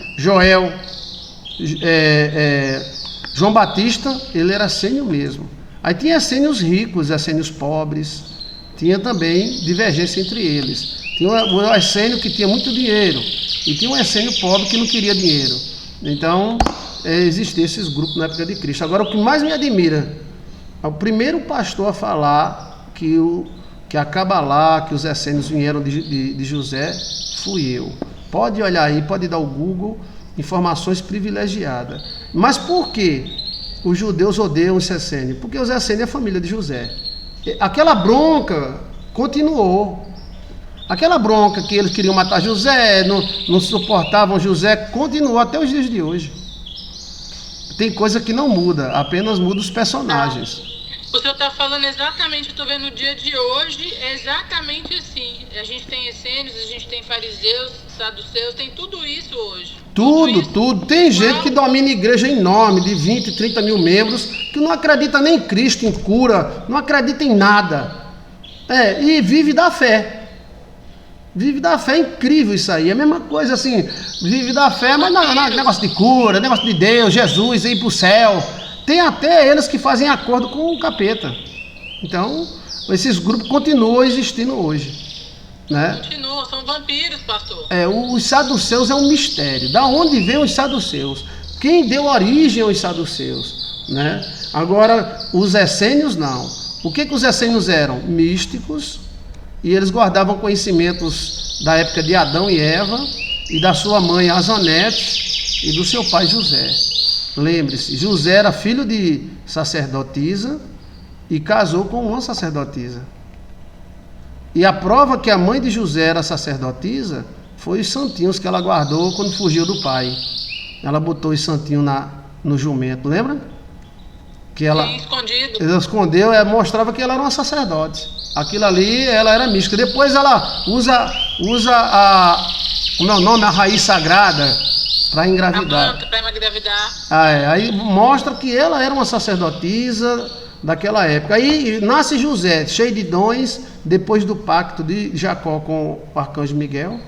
[SPEAKER 1] João Batista, ele era essênio mesmo. Aí tinha essênios ricos, essênios pobres. Tinha também divergência entre eles. Tinha o essênio que tinha muito dinheiro e tinha um essênio pobre que não queria dinheiro. Então, existiam esses grupos na época de Cristo. Agora, o que mais me admira, o primeiro pastor a falar que a Cabalá, que os essênios vieram de José, fui eu. Pode olhar aí, pode dar o Google, informações privilegiadas. Mas por que os judeus odeiam os essênios? Porque os essênios é a família de José. Aquela bronca continuou. Aquela bronca que eles queriam matar José, não suportavam José, continuou até os dias de hoje. Tem coisa que não muda, apenas muda os personagens.
[SPEAKER 2] O senhor está falando exatamente, estou vendo no dia de hoje, é exatamente assim. A gente tem essênios, a gente tem fariseus, saduceus, tem tudo isso hoje.
[SPEAKER 1] Tudo. Tem gente que domina igreja enorme, de 20, 30 mil membros, que não acredita nem em Cristo, em cura, não acredita em nada. E vive da fé. Vive da fé, é incrível isso aí. É a mesma coisa assim, vive da fé, mas não, negócio de cura, negócio de Deus, Jesus, ir para o céu. Tem até eles que fazem acordo com o capeta. Então, esses grupos continuam existindo hoje. Né?
[SPEAKER 2] Continuam, são vampiros, pastor.
[SPEAKER 1] Os saduceus é um mistério. Da onde vem os saduceus? Quem deu origem aos saduceus? Né? Agora, os essênios não. O que os essênios eram? Místicos, e eles guardavam conhecimentos da época de Adão e Eva, e da sua mãe Azanete, e do seu pai José. Lembre-se, José era filho de sacerdotisa e casou com uma sacerdotisa. E a prova que a mãe de José era sacerdotisa foi os santinhos que ela guardou quando fugiu do pai. Ela botou os santinhos no jumento, lembra? Que ela escondeu, mostrava que ela era uma sacerdote. Aquilo ali, ela era mística. Depois ela usa como é o nome? A raiz sagrada para engravidar.
[SPEAKER 2] Para engravidar.
[SPEAKER 1] Aí mostra que ela era uma sacerdotisa daquela época. Aí nasce José, cheio de dons, depois do pacto de Jacó com o arcanjo Miguel.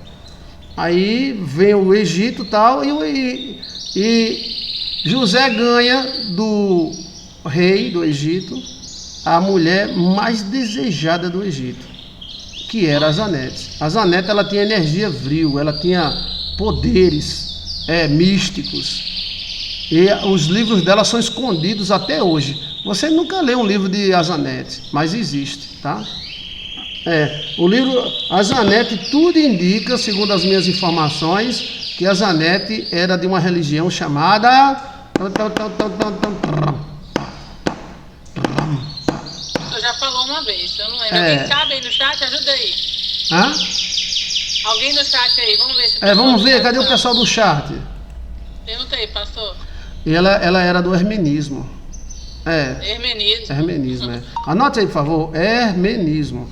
[SPEAKER 1] Aí vem o Egito e tal, e José ganha do rei do Egito a mulher mais desejada do Egito, que era a Zanete. A Zanete, ela tinha energia vril, ela tinha poderes místicos, e os livros dela são escondidos até hoje. Você nunca lê um livro de Azanete, mas existe, tá? O livro Azanete, tudo indica, segundo as minhas informações, que Azanete era de uma religião chamada...
[SPEAKER 2] Você já falou uma vez, eu não lembro. Alguém sabe aí no chat? Ajuda aí.
[SPEAKER 1] Hã?
[SPEAKER 2] Alguém no chat aí, vamos ver se...
[SPEAKER 1] vamos ver, cadê o pessoal do chat?
[SPEAKER 2] Pergunta aí, pastor.
[SPEAKER 1] Ela era do hermenismo.
[SPEAKER 2] Hermenismo.
[SPEAKER 1] Anote aí, por favor. Hermenismo.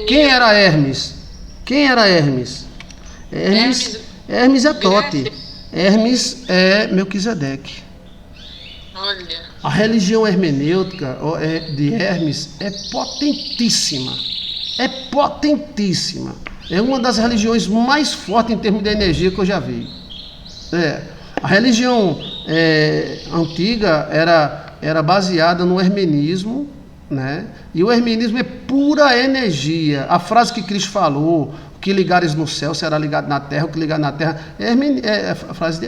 [SPEAKER 1] Quem era Hermes? Hermes é Tote. Hermes é Melquisedeque.
[SPEAKER 2] Olha.
[SPEAKER 1] A religião hermenêutica de Hermes é potentíssima. É uma das religiões mais fortes em termos de energia que eu já vi. A religião antiga era baseada no hermenismo, né? E o hermenismo é pura energia. A frase que Cristo falou, o que ligares no céu será ligado na terra, o que ligar na terra a frase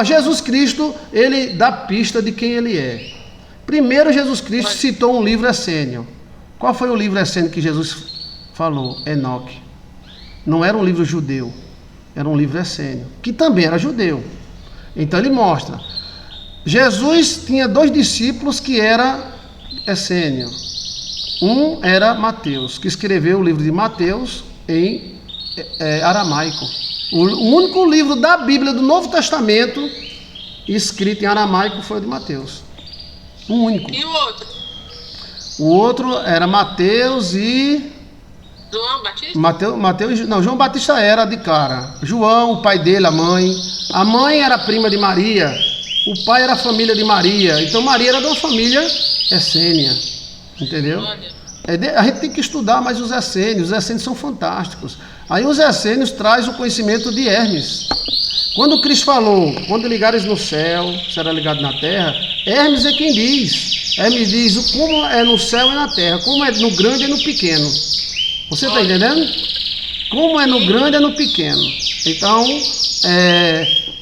[SPEAKER 1] Jesus Cristo, ele dá pista de quem ele é. Primeiro, Jesus Cristo citou um livro essênio. Qual foi o livro essênio que Jesus falou? Enoque. Não era um livro judeu, era um livro essênio, que também era judeu. Então ele mostra. Jesus tinha 2 discípulos que era essênio. Um era Mateus, que escreveu o livro de Mateus em aramaico. O único livro da Bíblia do Novo Testamento escrito em aramaico foi o de Mateus. O único.
[SPEAKER 2] E o outro?
[SPEAKER 1] O outro era Mateus e...
[SPEAKER 2] João Batista?
[SPEAKER 1] João Batista era de cara. João, o pai dele, a mãe. A mãe era prima de Maria. O pai era família de Maria. Então Maria era de uma família essênia. Entendeu? A gente tem que estudar mais os essênios. Os essênios são fantásticos. Aí os essênios traz o conhecimento de Hermes. Quando Cristo falou, quando ligares no céu, será ligado na terra, Hermes é quem diz. Hermes diz como é no céu e na terra, como é no grande e no pequeno. Você está entendendo? Como é no grande e no pequeno. Então,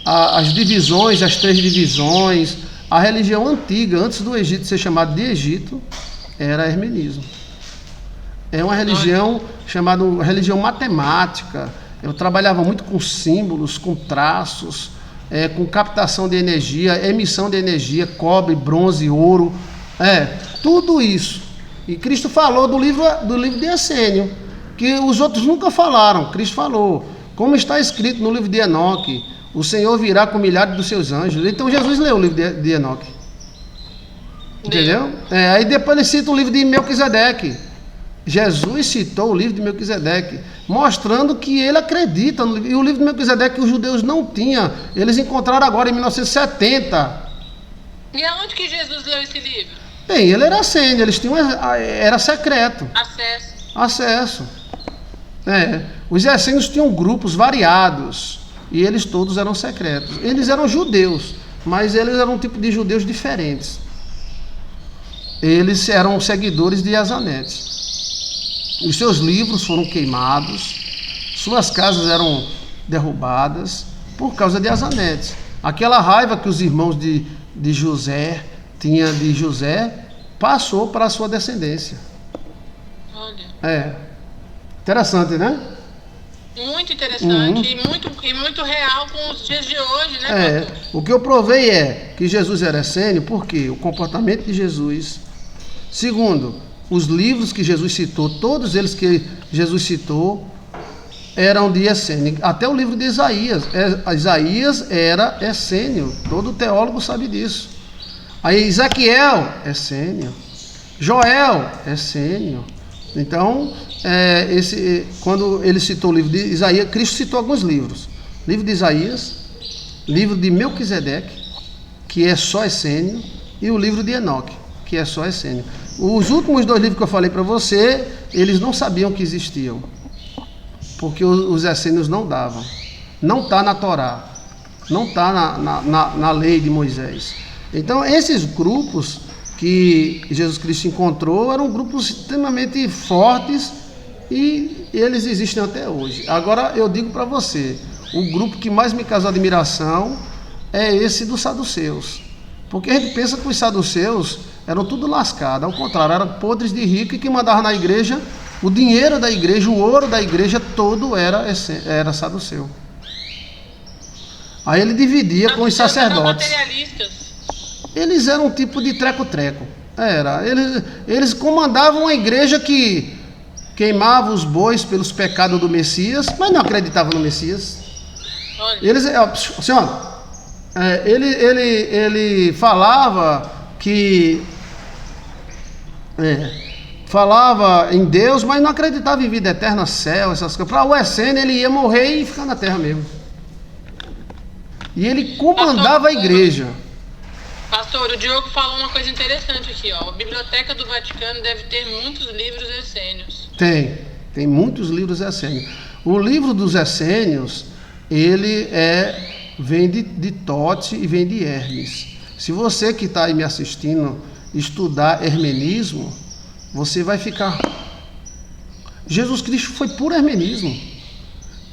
[SPEAKER 1] as divisões, as 3 divisões, a religião antiga, antes do Egito ser chamado de Egito, era hermenismo. É uma religião chamada religião matemática. Eu trabalhava muito com símbolos, com traços, com captação de energia, emissão de energia, cobre, bronze, ouro, tudo isso. E Cristo falou do livro de Essênio, que os outros nunca falaram. Cristo falou, como está escrito no livro de Enoque, o Senhor virá com milhares dos seus anjos. Então Jesus leu o livro de Enoque. Entendeu? Aí depois ele cita o livro de Melquisedeque. Jesus citou o livro de Melquisedeque, mostrando que ele acredita no livro. E o livro de Melquisedeque que os judeus não tinham, eles encontraram agora em 1970.
[SPEAKER 2] E aonde que Jesus leu esse livro?
[SPEAKER 1] Bem, ele era essênio, eles tinham, era secreto. Acesso. Os essênios tinham grupos variados e eles todos eram secretos. Eles eram judeus, mas eles eram um tipo de judeus diferentes. Eles eram seguidores de Azanete. Os seus livros foram queimados, suas casas eram derrubadas por causa de Azanete. Aquela raiva que os irmãos de José tinham de José passou para a sua descendência.
[SPEAKER 2] Olha.
[SPEAKER 1] Interessante, né?
[SPEAKER 2] Muito interessante e muito real com os dias de hoje, né?
[SPEAKER 1] O que eu provei é que Jesus era essênio, porque o comportamento de Jesus. Segundo, os livros que Jesus citou, todos eles que Jesus citou, eram de essênio. Até o livro de Isaías. Isaías era essênio. Todo teólogo sabe disso. Aí Ezequiel, essênio. Joel, essênio. Então, quando ele citou o livro de Isaías, Cristo citou alguns livros. Livro de Isaías, livro de Melquisedeque, que é só essênio, e o livro de Enoque, que é só essênio. Os últimos 2 livros que eu falei para você, eles não sabiam que existiam, porque os essênios não davam. Não está na Torá, não está na lei de Moisés. Então, esses grupos que Jesus Cristo encontrou eram grupos extremamente fortes e eles existem até hoje. Agora, eu digo para você, o grupo que mais me causou admiração é esse dos saduceus. Porque a gente pensa que os saduceus eram tudo lascado, ao contrário, eram podres de rico e que mandavam na igreja, o dinheiro da igreja, o ouro da igreja, todo era saduceu. Aí ele dividia com os sacerdotes. Eles eram um tipo de treco-treco. Eles comandavam uma igreja que queimava os bois pelos pecados do Messias, mas não acreditavam no Messias. Ele falava que falava em Deus, mas não acreditava em vida eterna, céu, essas coisas. Para o essênio, ele ia morrer e ficar na terra mesmo. E ele comandava a igreja.
[SPEAKER 2] Pastor, o Diogo falou uma coisa interessante aqui, ó. A Biblioteca do Vaticano deve ter muitos livros essênios.
[SPEAKER 1] Tem muitos livros essênios. O livro dos essênios, ele vem de Tote e vem de Hermes. Se você que está aí me assistindo estudar hermenismo, você vai ficar... Jesus Cristo foi puro hermenismo.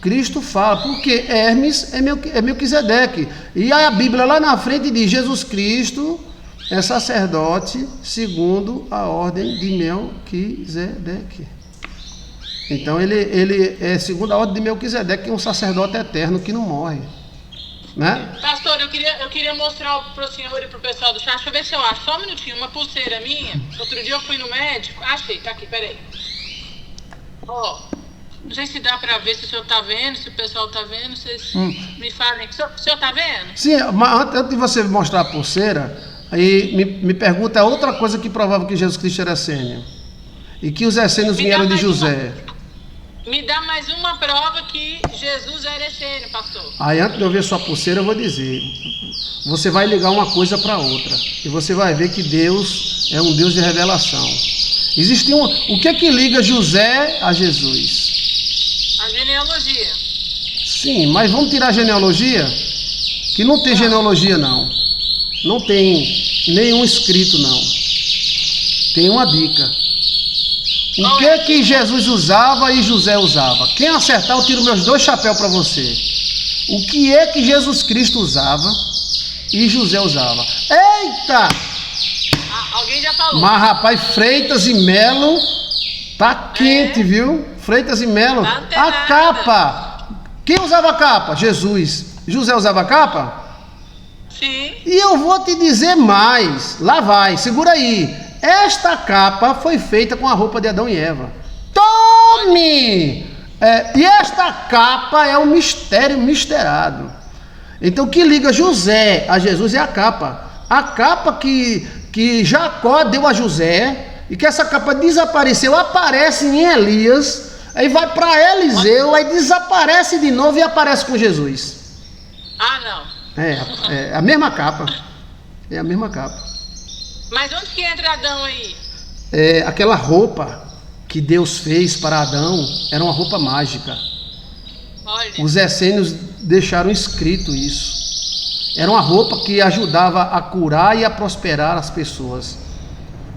[SPEAKER 1] Cristo fala, porque Hermes é Melquisedeque. E a Bíblia lá na frente diz, Jesus Cristo é sacerdote segundo a ordem de Melquisedeque. Então ele é segundo a ordem de Melquisedeque, que é um sacerdote eterno que não morre. Né?
[SPEAKER 2] Pastor, eu queria mostrar para o senhor e para o pessoal do chat. Deixa eu ver se eu acho, só um minutinho, uma pulseira minha. Outro dia eu fui no médico, achei, tá aqui, peraí. Ó, não sei se dá para ver, se o senhor tá vendo, se o pessoal tá vendo, vocês me falem. O senhor tá vendo?
[SPEAKER 1] Sim, mas antes de você mostrar a pulseira, aí me pergunta outra coisa que provava que Jesus Cristo era essênio. E que os essênios vieram de José.
[SPEAKER 2] Me dá mais uma prova que Jesus era essênio, pastor. Aí
[SPEAKER 1] antes de eu ver sua pulseira, eu vou dizer. Você vai ligar uma coisa para outra. E você vai ver que Deus é um Deus de revelação. Existe o que é que liga José a Jesus?
[SPEAKER 2] A genealogia.
[SPEAKER 1] Sim, mas vamos tirar a genealogia? Que não tem genealogia, não. Não tem nenhum escrito, não. Tem uma dica. O que é que Jesus usava e José usava? Quem acertar, eu tiro meus 2 chapéus para você. O que é que Jesus Cristo usava e José usava? Eita!
[SPEAKER 2] Alguém já falou.
[SPEAKER 1] Mas, rapaz, Freitas e Melo tá quente, viu? Freitas e Melo. A capa. Quem usava a capa? Jesus. José usava a capa?
[SPEAKER 2] Sim.
[SPEAKER 1] E eu vou te dizer mais. Lá vai, segura aí. Esta capa foi feita com a roupa de Adão e Eva. Tome! E esta capa é um mistério misterado. Então o que liga José a Jesus é a capa. A capa que Jacó deu a José e que essa capa desapareceu, aparece em Elias, aí vai para Eliseu, aí desaparece de novo e aparece com Jesus.
[SPEAKER 2] Ah, não.
[SPEAKER 1] É a mesma capa. É a mesma capa.
[SPEAKER 2] Mas onde que entra Adão aí?
[SPEAKER 1] Aquela roupa que Deus fez para Adão era uma roupa mágica.
[SPEAKER 2] Olha.
[SPEAKER 1] Os essênios deixaram escrito isso. Era uma roupa que ajudava a curar e a prosperar as pessoas.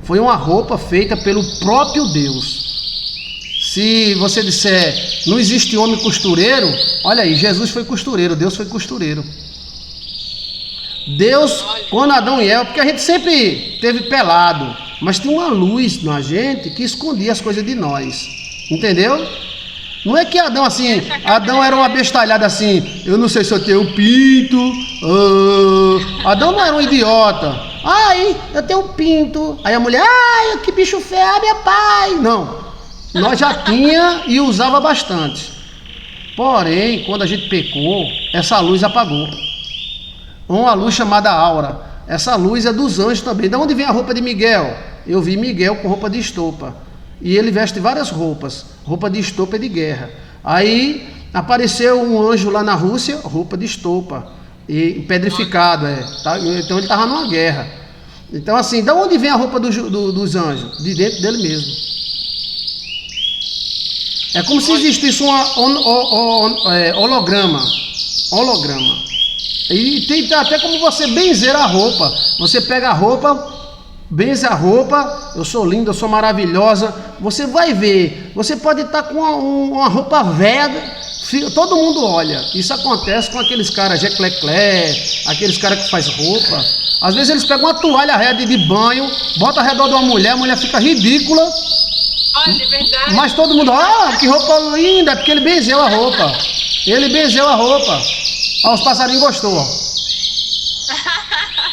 [SPEAKER 1] Foi uma roupa feita pelo próprio Deus. Se você disser, não existe homem costureiro, olha aí, Jesus foi costureiro, Deus foi costureiro. Deus, quando Adão e Eva, porque a gente sempre teve pelado, mas tinha uma luz na gente que escondia as coisas de nós, entendeu? Não é que Adão assim, Adão era um abestalhado assim, eu não sei se eu tenho pinto, Adão não era um idiota, Ai, eu tenho um pinto. Aí a mulher, ai, que bicho feio, meu pai. Não, nós já tinha e usava bastante. Porém, quando a gente pecou, essa luz apagou. Uma luz chamada aura. Essa luz é dos anjos também. De onde vem a roupa de Miguel? Eu vi Miguel com roupa de estopa. E ele veste várias roupas. Roupa de estopa é de guerra. Aí apareceu um anjo lá na Rússia, roupa de estopa. E pedrificado, tá? Então ele estava numa guerra. Então assim, de onde vem a roupa dos anjos? De dentro dele mesmo. É como se existisse um holograma. E tem até como você benzer a roupa. Você pega a roupa, benze a roupa. Eu sou linda, eu sou maravilhosa. Você vai ver. Você pode estar com uma roupa velha. Todo mundo olha. Isso acontece com aqueles caras Jecleclé, aqueles caras que faz roupa. Às vezes eles pegam uma toalha rede de banho, botam ao redor de uma mulher, a mulher fica ridícula.
[SPEAKER 2] Olha, é verdade.
[SPEAKER 1] Mas todo mundo, que roupa linda, porque ele benzeu a roupa. Ele benzeu a roupa. Os passarinhos gostou.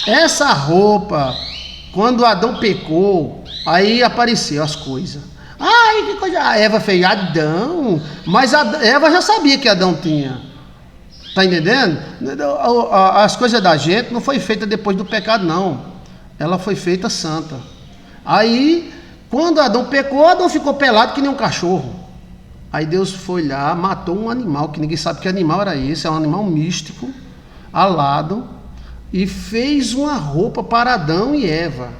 [SPEAKER 1] Essa roupa, quando Adão pecou, aí apareceu as coisas. Ai, que coisa. A Eva fez Adão. Mas a Eva já sabia que Adão tinha. Tá entendendo? As coisas da gente não foi feita depois do pecado, não. Ela foi feita santa. Aí, quando Adão pecou, Adão ficou pelado que nem um cachorro. Aí Deus foi lá, matou um animal, que ninguém sabe que animal era esse, é um animal místico, alado, e fez uma roupa para Adão e Eva.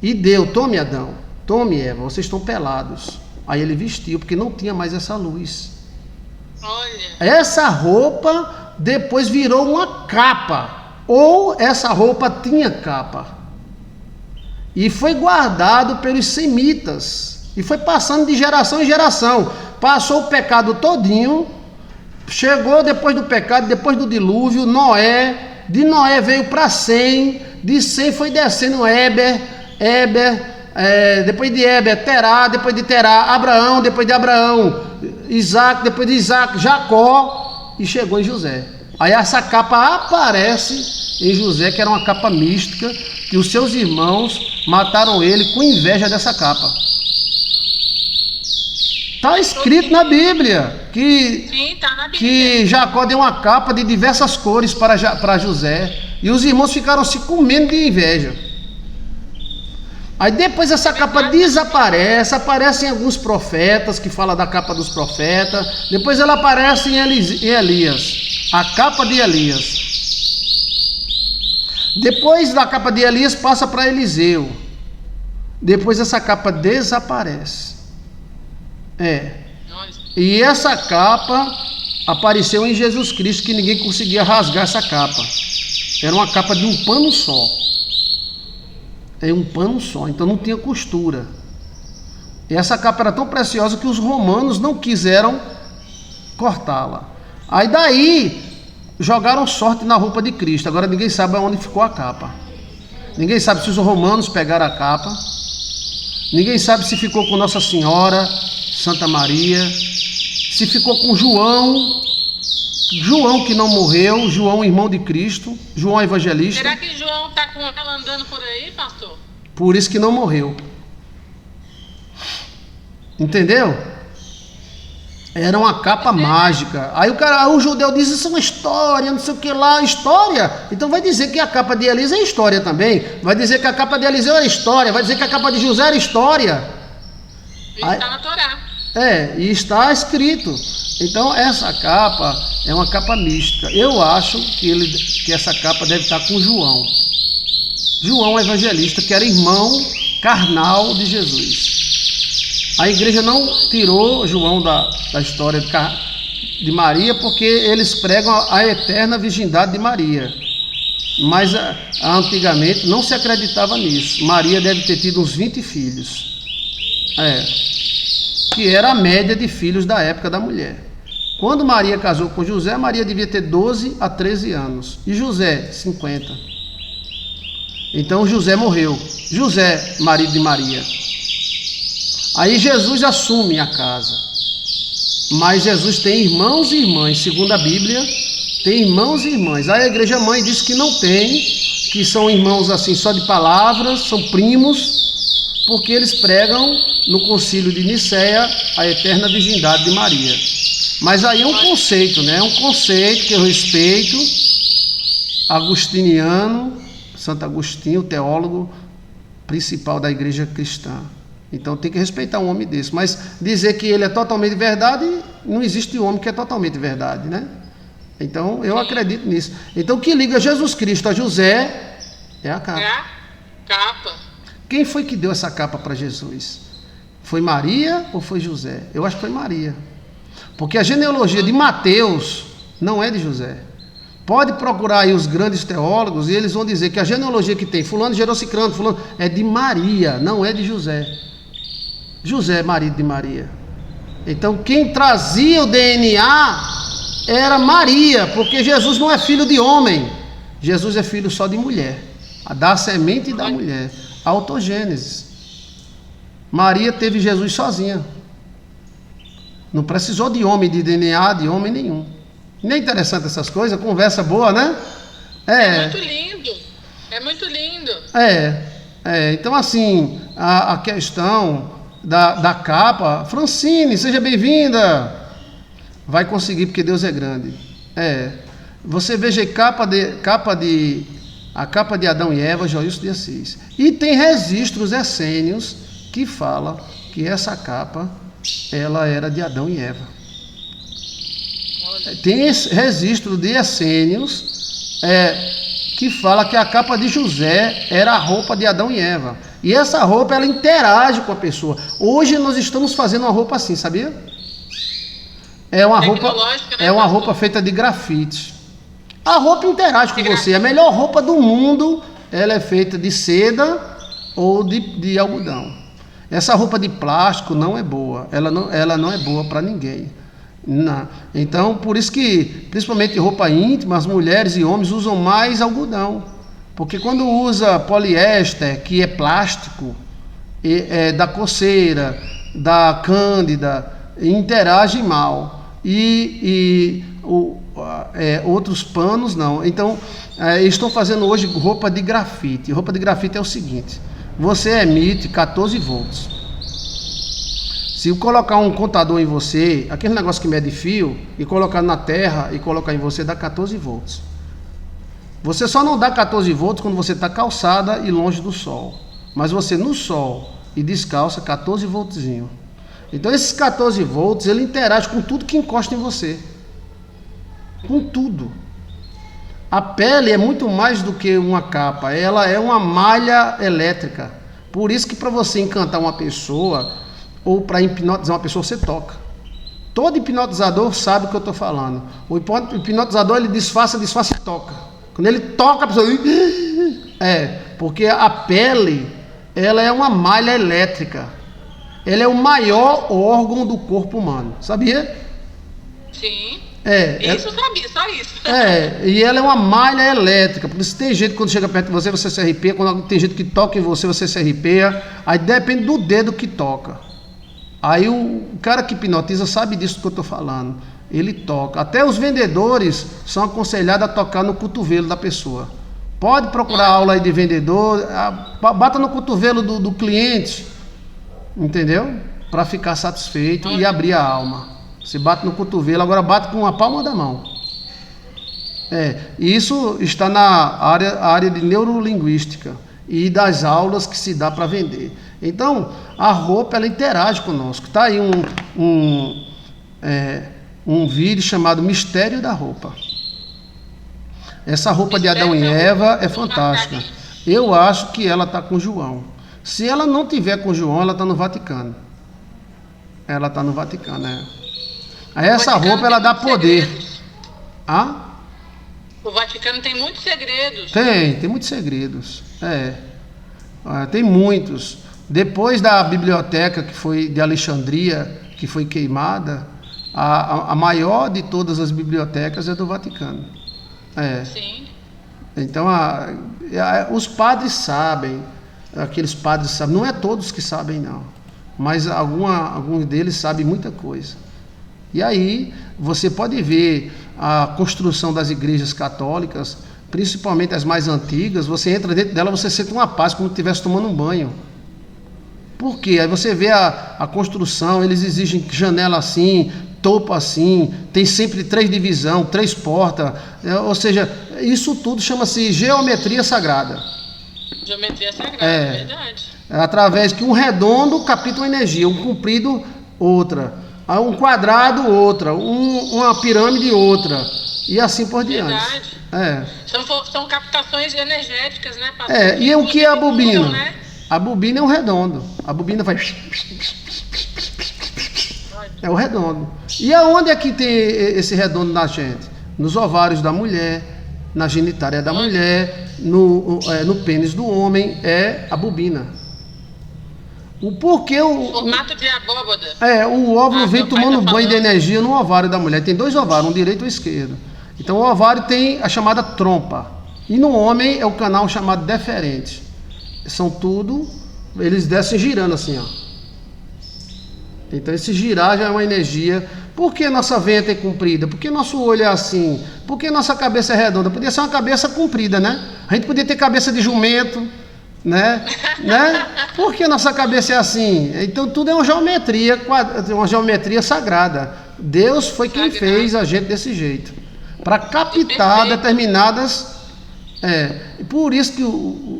[SPEAKER 1] E deu, tome Adão, tome Eva, vocês estão pelados. Aí ele vestiu, porque não tinha mais essa luz.
[SPEAKER 2] Olha.
[SPEAKER 1] Essa roupa depois virou uma capa, ou essa roupa tinha capa. E foi guardado pelos semitas. E foi passando de geração em geração. Passou o pecado todinho. Chegou depois do pecado, depois do dilúvio, Noé. De Noé veio para Sem. De Sem foi descendo Éber. Depois de Éber, Terá. Depois de Terá, Abraão. Depois de Abraão, Isaac. Depois de Isaac, Jacó. E chegou em José. Aí essa capa aparece em José, que era uma capa mística. Que os seus irmãos mataram ele com inveja dessa capa. Está escrito na Bíblia que,
[SPEAKER 2] sim, tá na Bíblia,
[SPEAKER 1] que Jacó deu uma capa de diversas cores para José. E os irmãos ficaram se comendo de inveja. Aí depois essa capa desaparece. Aparecem alguns profetas que falam da capa dos profetas. Depois ela aparece em Elias. A capa de Elias. Depois da capa de Elias passa para Eliseu. Depois essa capa desaparece. E essa capa apareceu em Jesus Cristo, que ninguém conseguia rasgar essa capa. Era uma capa de um pano só. Um pano só, então não tinha costura. E essa capa era tão preciosa que os romanos não quiseram cortá-la. Aí daí jogaram sorte na roupa de Cristo. Agora ninguém sabe onde ficou a capa. Ninguém sabe se os romanos pegaram a capa. Ninguém sabe se ficou com Nossa Senhora, Santa Maria, se ficou com João que não morreu, João, irmão de Cristo, João evangelista.
[SPEAKER 2] Será que João está com ela andando por aí, pastor?
[SPEAKER 1] Por isso que não morreu. Entendeu? Era uma capa mágica. Aí o judeu diz, isso é uma história, não sei o que lá, história. Então vai dizer que a capa de Elias é história também. Vai dizer que a capa de Eliseu era história. Vai dizer que a capa de José era história.
[SPEAKER 2] Isso está na Torá.
[SPEAKER 1] E está escrito. Então essa capa é uma capa mística. Eu acho que essa capa deve estar com João. João evangelista, que era irmão carnal de Jesus. A igreja não tirou João da história de Maria, porque eles pregam a eterna virgindade de Maria. Mas antigamente não se acreditava nisso. Maria deve ter tido uns 20 filhos. Que era a média de filhos da época da mulher. Quando Maria casou com José, Maria devia ter 12 a 13 anos. E José, 50. Então José morreu. José, marido de Maria. Aí Jesus assume a casa. Mas Jesus tem irmãos e irmãs. Segundo a Bíblia, tem irmãos e irmãs. Aí a igreja mãe diz que não tem, que são irmãos assim só de palavras, são primos, porque eles pregam no concílio de Nicéia a eterna virgindade de Maria. Mas aí é um conceito, né? É um conceito que eu respeito, agustiniano, Santo Agostinho, teólogo principal da igreja cristã. Então tem que respeitar um homem desse. Mas dizer que ele é totalmente verdade, não existe homem que é totalmente verdade, né? Então eu acredito nisso. Então o que liga Jesus Cristo a José é a capa.
[SPEAKER 2] É a capa.
[SPEAKER 1] Quem foi que deu essa capa para Jesus? Foi Maria ou foi José? Eu acho que foi Maria. Porque a genealogia de Mateus não é de José. Pode procurar aí os grandes teólogos e eles vão dizer que a genealogia que tem fulano gerou ciclano, fulano, é de Maria, não é de José. José é marido de Maria. Então quem trazia o DNA era Maria, porque Jesus não é filho de homem. Jesus é filho só de mulher. Da semente da mulher. Autogênese. Maria teve Jesus sozinha. Não precisou de homem, de DNA, de homem nenhum. Não é interessante essas coisas? Conversa boa, né?
[SPEAKER 2] É muito lindo. É muito lindo.
[SPEAKER 1] Então assim, a questão da capa, Francine, seja bem-vinda. Vai conseguir, porque Deus é grande. Você veja a capa de Adão e Eva, Joilson de Assis. E tem registros essênios que falam que essa capa, ela era de Adão e Eva. Tem esse registro de essênios que fala que a capa de José era a roupa de Adão e Eva. E essa roupa, ela interage com a pessoa. Hoje nós estamos fazendo uma roupa assim, sabia? É uma roupa feita de grafite. A roupa interage com você. A melhor roupa do mundo, ela é feita de seda ou de algodão. Essa roupa de plástico não é boa. Ela não é boa para ninguém. Não. Então, por isso que, principalmente roupa íntima, as mulheres e homens usam mais algodão. Porque quando usa poliéster, que é plástico, da coceira, da cândida, interage mal. Outros panos não. Então, estão fazendo hoje roupa de grafite. Roupa de grafite é o seguinte: você emite 14 volts. Se eu colocar um contador em você, aquele negócio que mede fio, e colocar na terra e colocar em você, dá 14 volts. Você só não dá 14 volts quando você está calçada e longe do sol. Mas você no sol e descalça, 14 voltzinho. Então esses 14 volts, ele interage com tudo que encosta em você. Com tudo. A pele é muito mais do que uma capa. Ela é uma malha elétrica. Por isso que para você encantar uma pessoa, ou para hipnotizar uma pessoa, você toca. Todo hipnotizador sabe o que eu estou falando. O hipnotizador, ele disfarça e toca. Quando ele toca, a pessoa... porque a pele, ela é uma malha elétrica. Ela é o maior órgão do corpo humano. Sabia?
[SPEAKER 2] Sim. Isso eu sabia, só isso.
[SPEAKER 1] E ela é uma malha elétrica. Por isso tem gente que quando chega perto de você, você se arrepia. Quando tem gente que toca em você, você se arrepia. Aí depende do dedo que toca. Aí o cara que hipnotiza sabe disso que eu estou falando. Ele toca. Até os vendedores são aconselhados a tocar no cotovelo da pessoa. Pode procurar aula aí de vendedor. Bata no cotovelo do cliente. Entendeu? Para ficar satisfeito e abrir a alma. Você bate no cotovelo, agora bate com a palma da mão. Isso está na área de neurolinguística e das aulas que se dá para vender. Então, a roupa, ela interage conosco. Está aí um vídeo chamado Mistério da Roupa. Essa roupa de Adão e Eva é fantástica. Eu acho que ela está com João. Se ela não tiver com João, ela está no Vaticano. Ela está no Vaticano, Aí essa roupa, ela dá poder.
[SPEAKER 2] O Vaticano tem muitos segredos.
[SPEAKER 1] Tem muitos segredos. Tem muitos. Depois da biblioteca que foi de Alexandria, que foi queimada, a maior de todas as bibliotecas é do Vaticano.
[SPEAKER 2] Sim.
[SPEAKER 1] Então, os padres sabem, aqueles padres sabem, não é todos que sabem não, mas alguns deles sabem muita coisa. E aí, você pode ver a construção das igrejas católicas, principalmente as mais antigas, você entra dentro dela, você sente uma paz, como se estivesse tomando um banho. Por quê? Aí você vê a construção, eles exigem janela assim, topo assim, tem sempre 3 divisões, 3 portas, ou seja, isso tudo chama-se geometria sagrada.
[SPEAKER 2] Geometria sagrada, é verdade.
[SPEAKER 1] Através que um redondo capta uma energia, um comprido outra, um quadrado outra, uma pirâmide outra, e assim por diante.
[SPEAKER 2] Verdade. São captações energéticas, né, pastor?
[SPEAKER 1] E o que é a bobina?
[SPEAKER 2] Tudo, né?
[SPEAKER 1] A bobina é um redondo. A bobina faz... É o redondo. E aonde é que tem esse redondo na gente? Nos ovários da mulher, na genitália da mulher, no pênis do homem, é a bobina. O porquê
[SPEAKER 2] formato de abóbada.
[SPEAKER 1] O óvulo vem tomando banho de energia no ovário da mulher. Tem 2 ovários, um direito e um esquerdo. Então o ovário tem a chamada trompa. E no homem é o canal chamado deferente. São tudo, eles descem girando assim, ó. Então esse girar já é uma energia. Por que nossa veia é comprida? Por que nosso olho é assim? Por que nossa cabeça é redonda? Podia ser uma cabeça comprida, né? A gente podia ter cabeça de jumento, né? Por que nossa cabeça é assim? Então tudo é uma geometria sagrada. Deus foi quem fez a gente desse jeito, para captar determinadas... por isso que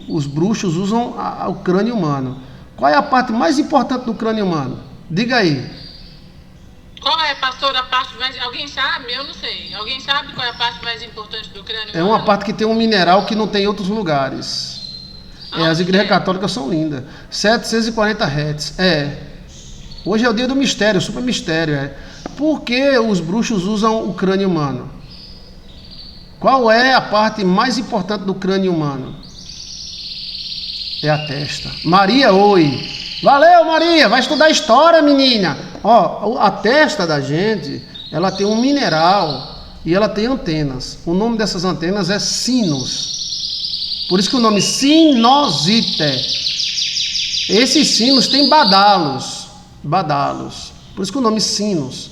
[SPEAKER 1] os bruxos usam o crânio humano. Qual é a parte mais importante do crânio humano? Diga aí.
[SPEAKER 2] Qual é, pastor, a parte mais... Alguém sabe? Eu não sei. Alguém sabe qual é a parte mais importante do crânio humano?
[SPEAKER 1] É uma parte que tem um mineral que não tem em outros lugares. As igrejas católicas são lindas. 740 Hz. Hoje é o dia do mistério, super mistério. Por que os bruxos usam o crânio humano? Qual é a parte mais importante do crânio humano? É a testa. Maria, oi. Valeu, Maria. Vai estudar história, menina. A testa da gente, ela tem um mineral e ela tem antenas. O nome dessas antenas é sinos. Por isso que o nome sinusite. Esses sinos têm badalos. Por isso que o nome sinos.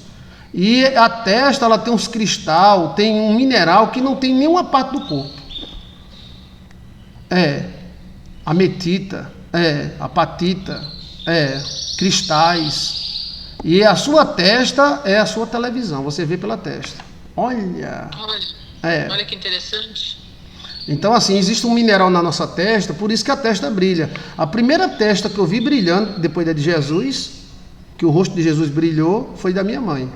[SPEAKER 1] E a testa, ela tem uns cristal, tem um mineral que não tem em nenhuma parte do corpo. Ametita, apatita, cristais. E a sua testa é a sua televisão, você vê pela testa. Olha que interessante. Então assim, existe um mineral na nossa testa, por isso que a testa brilha. A primeira testa que eu vi brilhando, depois da de Jesus, que o rosto de Jesus brilhou, foi da minha mãe.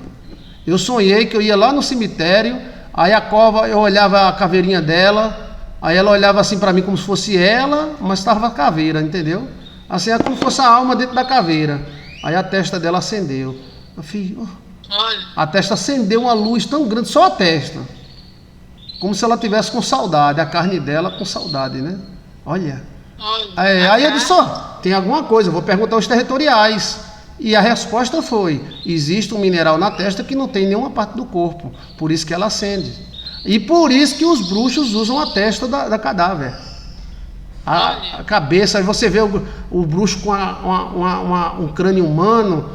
[SPEAKER 1] Eu sonhei que eu ia lá no cemitério, aí a cova, eu olhava a caveirinha dela, aí ela olhava assim para mim como se fosse ela, mas estava a caveira, entendeu? Assim, é como se fosse a alma dentro da caveira. Aí a testa dela acendeu. A testa acendeu uma luz tão grande, só a testa. Como se ela tivesse com saudade, a carne dela com saudade, né? Olha. Aí eu disse, tem alguma coisa, eu vou perguntar aos territoriais. E a resposta foi, existe um mineral na testa que não tem nenhuma parte do corpo, por isso que ela acende. E por isso que os bruxos usam a testa da cadáver. A cabeça, aí você vê o bruxo com um crânio humano,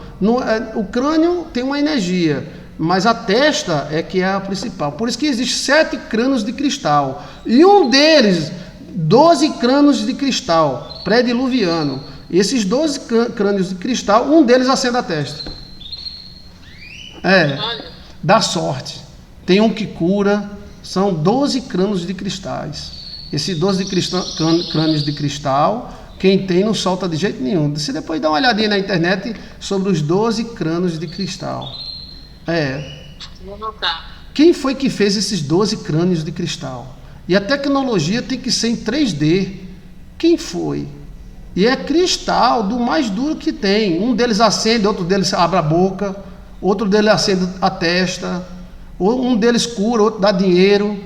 [SPEAKER 1] o crânio tem uma energia, mas a testa é que é a principal. Por isso que existem 7 crânios de cristal, e um deles, 12 crânios de cristal, pré-diluviano. Esses 12 crânios de cristal, um deles acende a testa. Dá sorte. Tem um que cura, são 12 crânios de cristais. Esses 12 crânios de cristal, quem tem não solta de jeito nenhum. Você depois dá uma olhadinha na internet sobre os 12 crânios de cristal. Quem foi que fez esses 12 crânios de cristal? E a tecnologia tem que ser em 3D. Quem foi? E é cristal do mais duro que tem. Um deles acende, outro deles abre a boca, outro deles acende a testa, um deles cura, outro dá dinheiro.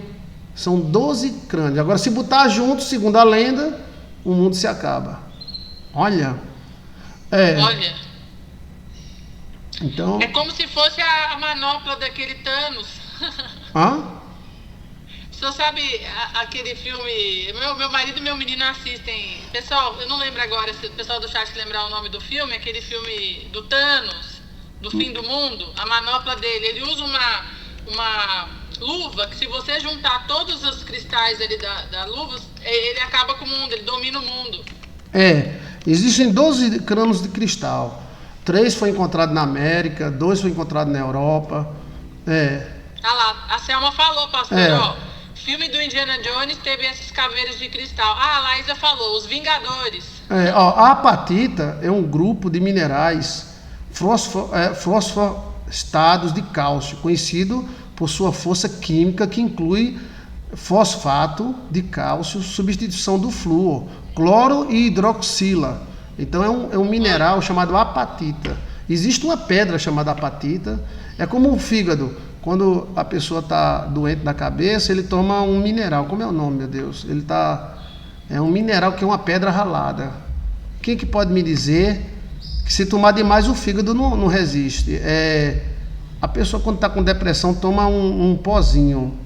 [SPEAKER 1] São 12 crânios. Agora, se botar junto, segundo a lenda, o mundo se acaba. Olha. Então...
[SPEAKER 2] É como se fosse a manopla daquele Thanos. O senhor sabe aquele filme... Meu marido e meu menino assistem... Pessoal, eu não lembro agora, se o pessoal do chat lembrar o nome do filme, aquele filme do Thanos, do fim do mundo, a manopla dele. Ele usa luva, que se você juntar todos os cristais ali da luva, ele acaba com o mundo, ele domina o mundo.
[SPEAKER 1] Existem 12 crânios de cristal. 3 foi encontrado na América, 2 foi encontrado na Europa.
[SPEAKER 2] Ah lá, a Selma falou, pastor, filme do Indiana Jones teve esses caveiros de cristal. A Laísa falou, os Vingadores.
[SPEAKER 1] A apatita é um grupo de minerais fosforestados de cálcio, conhecido por sua força química, que inclui fosfato de cálcio, substituição do flúor, cloro e hidroxila. Então é um mineral chamado apatita. Existe uma pedra chamada apatita. É como o fígado. Quando a pessoa está doente da cabeça, ele toma um mineral. Como é o nome, meu Deus? É um mineral que é uma pedra ralada. Quem que pode me dizer que se tomar demais o fígado não resiste? A pessoa quando está com depressão toma um pozinho.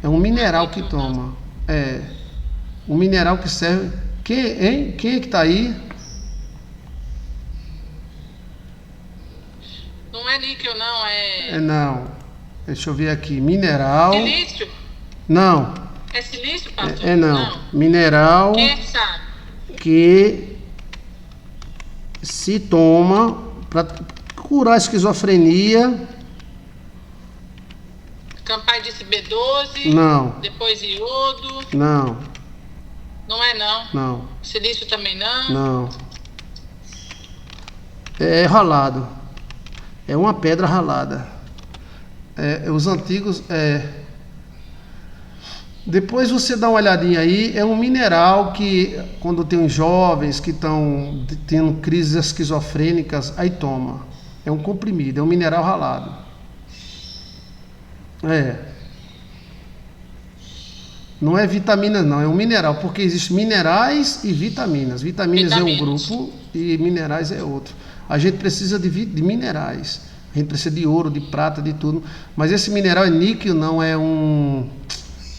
[SPEAKER 1] É um mineral que toma. Um mineral que serve... Quem é que está aí?
[SPEAKER 2] Não é níquel, não.
[SPEAKER 1] Não. Deixa eu ver aqui. Mineral...
[SPEAKER 2] Silício?
[SPEAKER 1] Não.
[SPEAKER 2] É silício, pastor?
[SPEAKER 1] Não. Mineral...
[SPEAKER 2] Quem é que sabe?
[SPEAKER 1] Que se toma para curar a esquizofrenia.
[SPEAKER 2] Campai disse B12.
[SPEAKER 1] Não.
[SPEAKER 2] Depois iodo.
[SPEAKER 1] Não.
[SPEAKER 2] Não é não?
[SPEAKER 1] Não.
[SPEAKER 2] Silício também não?
[SPEAKER 1] Não. É ralado. É uma pedra ralada. Os antigos... Depois você dá uma olhadinha aí, é um mineral que, quando tem jovens que estão tendo crises esquizofrênicas, aí toma. É um comprimido, é um mineral ralado. Não é vitamina não, é um mineral, porque existem minerais e vitaminas. Vitaminas é um grupo e minerais é outro. A gente precisa de minerais. A gente precisa de ouro, de prata, de tudo. Mas esse mineral é níquel, não é um...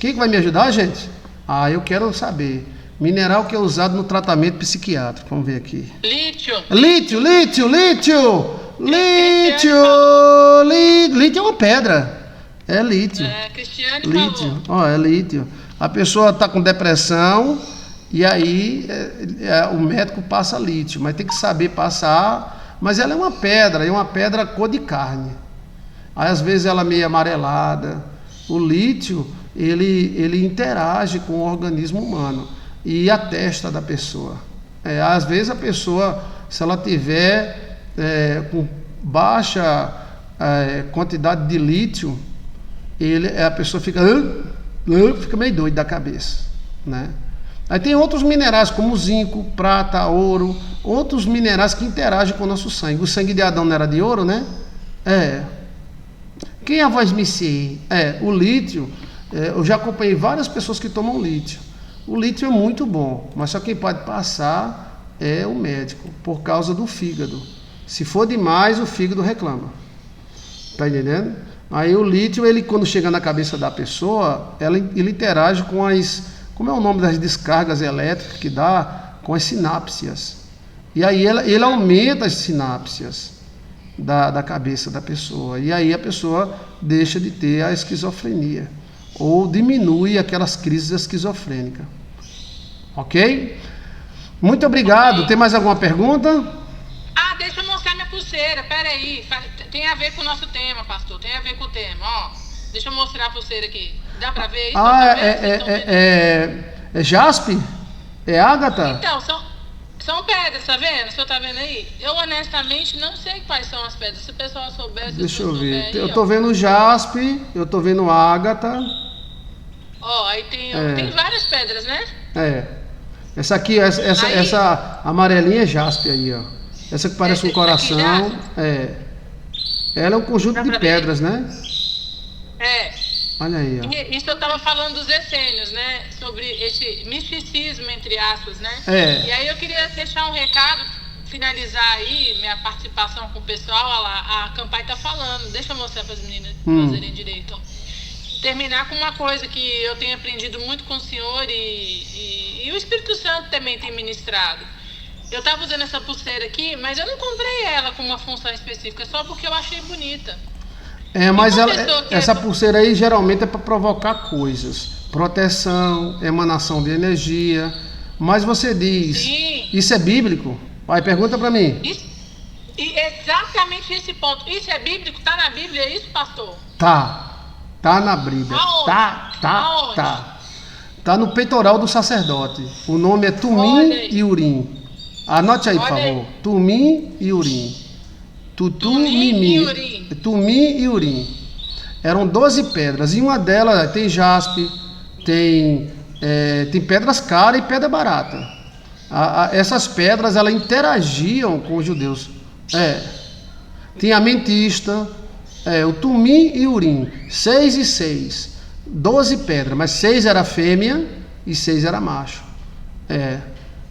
[SPEAKER 1] Quem que vai me ajudar, gente? Eu quero saber. Mineral que é usado no tratamento psiquiátrico. Vamos ver aqui.
[SPEAKER 2] Lítio.
[SPEAKER 1] Lítio é uma pedra. É lítio.
[SPEAKER 2] Cristiane
[SPEAKER 1] lítio.
[SPEAKER 2] falou.
[SPEAKER 1] É lítio. A pessoa está com depressão e aí o médico passa lítio, mas tem que saber passar. Mas ela é uma pedra cor de carne. Aí às vezes ela é meio amarelada. O lítio, ele interage com o organismo humano e a testa da pessoa. Às vezes a pessoa, se ela tiver com baixa quantidade de lítio, a pessoa fica meio doida da cabeça, né? Aí tem outros minerais como zinco, prata, ouro, outros minerais que interagem com o nosso sangue. O sangue de Adão não era de ouro, né? Quem a voz me sei? O lítio, eu já acompanhei várias pessoas que tomam lítio. O lítio é muito bom, mas só quem pode passar é o médico, por causa do fígado. Se for demais, o fígado reclama. Tá entendendo? Aí o lítio, ele quando chega na cabeça da pessoa, ele interage com como é o nome das descargas elétricas que dá? Com as sinápsias. E aí ele aumenta as sinápsias da cabeça da pessoa. E aí a pessoa deixa de ter a esquizofrenia. Ou diminui aquelas crises esquizofrênicas. Ok? Muito obrigado. Tem mais alguma pergunta?
[SPEAKER 2] Deixa eu mostrar minha pulseira. Pera aí. Tem a ver com o nosso tema, pastor. Tem a ver com o tema. Deixa eu mostrar a pulseira aqui. Dá pra ver isso?
[SPEAKER 1] É jaspe? É ágata?
[SPEAKER 2] Então, são pedras, tá vendo? O senhor tá vendo aí? Eu honestamente não sei quais são as pedras. Se o pessoal soubesse,
[SPEAKER 1] deixa eu ver. Aí, eu tô vendo jaspe, eu tô vendo ágata.
[SPEAKER 2] Aí tem várias pedras, né?
[SPEAKER 1] Essa aqui, essa amarelinha é jaspe aí, ó. Essa que parece um coração. Ela é um conjunto de pedras, né? Olha aí, ó.
[SPEAKER 2] Isso eu estava falando dos essênios, né? Sobre esse misticismo, entre aspas, né? E aí eu queria deixar um recado, finalizar aí minha participação com o pessoal. A Campai tá falando. Deixa eu mostrar para as meninas fazerem direito. Terminar com uma coisa que eu tenho aprendido muito com o Senhor e o Espírito Santo também tem ministrado. Eu estava usando essa pulseira aqui, mas eu não comprei ela com uma função específica, só porque eu achei bonita.
[SPEAKER 1] Mas
[SPEAKER 2] que
[SPEAKER 1] essa pulseira aí geralmente é para provocar coisas. Proteção, emanação de energia. Mas você diz,
[SPEAKER 2] Sim.
[SPEAKER 1] Isso é bíblico? Vai, pergunta para mim.
[SPEAKER 2] E exatamente esse ponto. Isso é bíblico? Tá na Bíblia, é isso, pastor?
[SPEAKER 1] Tá na Bíblia.
[SPEAKER 2] Aonde?
[SPEAKER 1] Tá. Tá no peitoral do sacerdote. O nome é Tumim e Urim. Anote aí, por favor. Tumim e Urim. Tumim e Urim. Eram 12 pedras. E uma delas tem jaspe, tem pedras caras e pedra barata. Essas pedras, elas interagiam com os judeus. Tem a ametista, o Tumim e Urim. 6 e 6. 12 pedras, mas 6 era fêmea e 6 era macho.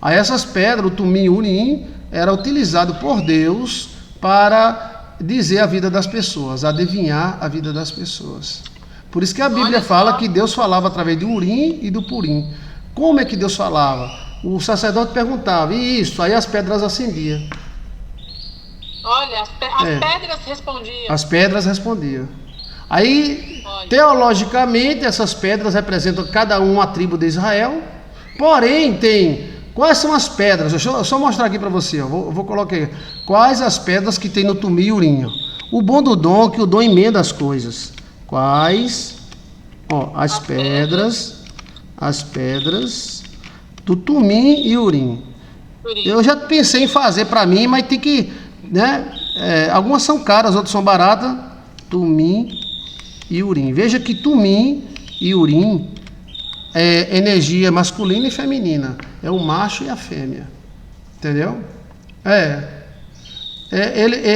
[SPEAKER 1] Aí essas pedras, o Tumim e Urim, era utilizado por Deus para dizer a vida das pessoas, adivinhar a vida das pessoas. Por isso que a Bíblia fala que Deus falava através do Urim e do Purim. Como é que Deus falava? O sacerdote perguntava, e isso? Aí as pedras acendiam.
[SPEAKER 2] Olha, as pedras respondiam.
[SPEAKER 1] As pedras respondiam. Aí, teologicamente, essas pedras representam cada uma tribo de Israel. Porém, quais são as pedras? Deixa eu só mostrar aqui para você. Eu vou colocar aqui. Quais as pedras que tem no Tumim e Urim? O bom do dom é que o dom emenda as coisas. Quais? As pedras do Tumim e Urim. Eu já pensei em fazer para mim, mas tem que, algumas são caras, outras são baratas. Tumim e Urim. Veja que Tumim e Urim é energia masculina e feminina. É o macho e a fêmea. Entendeu?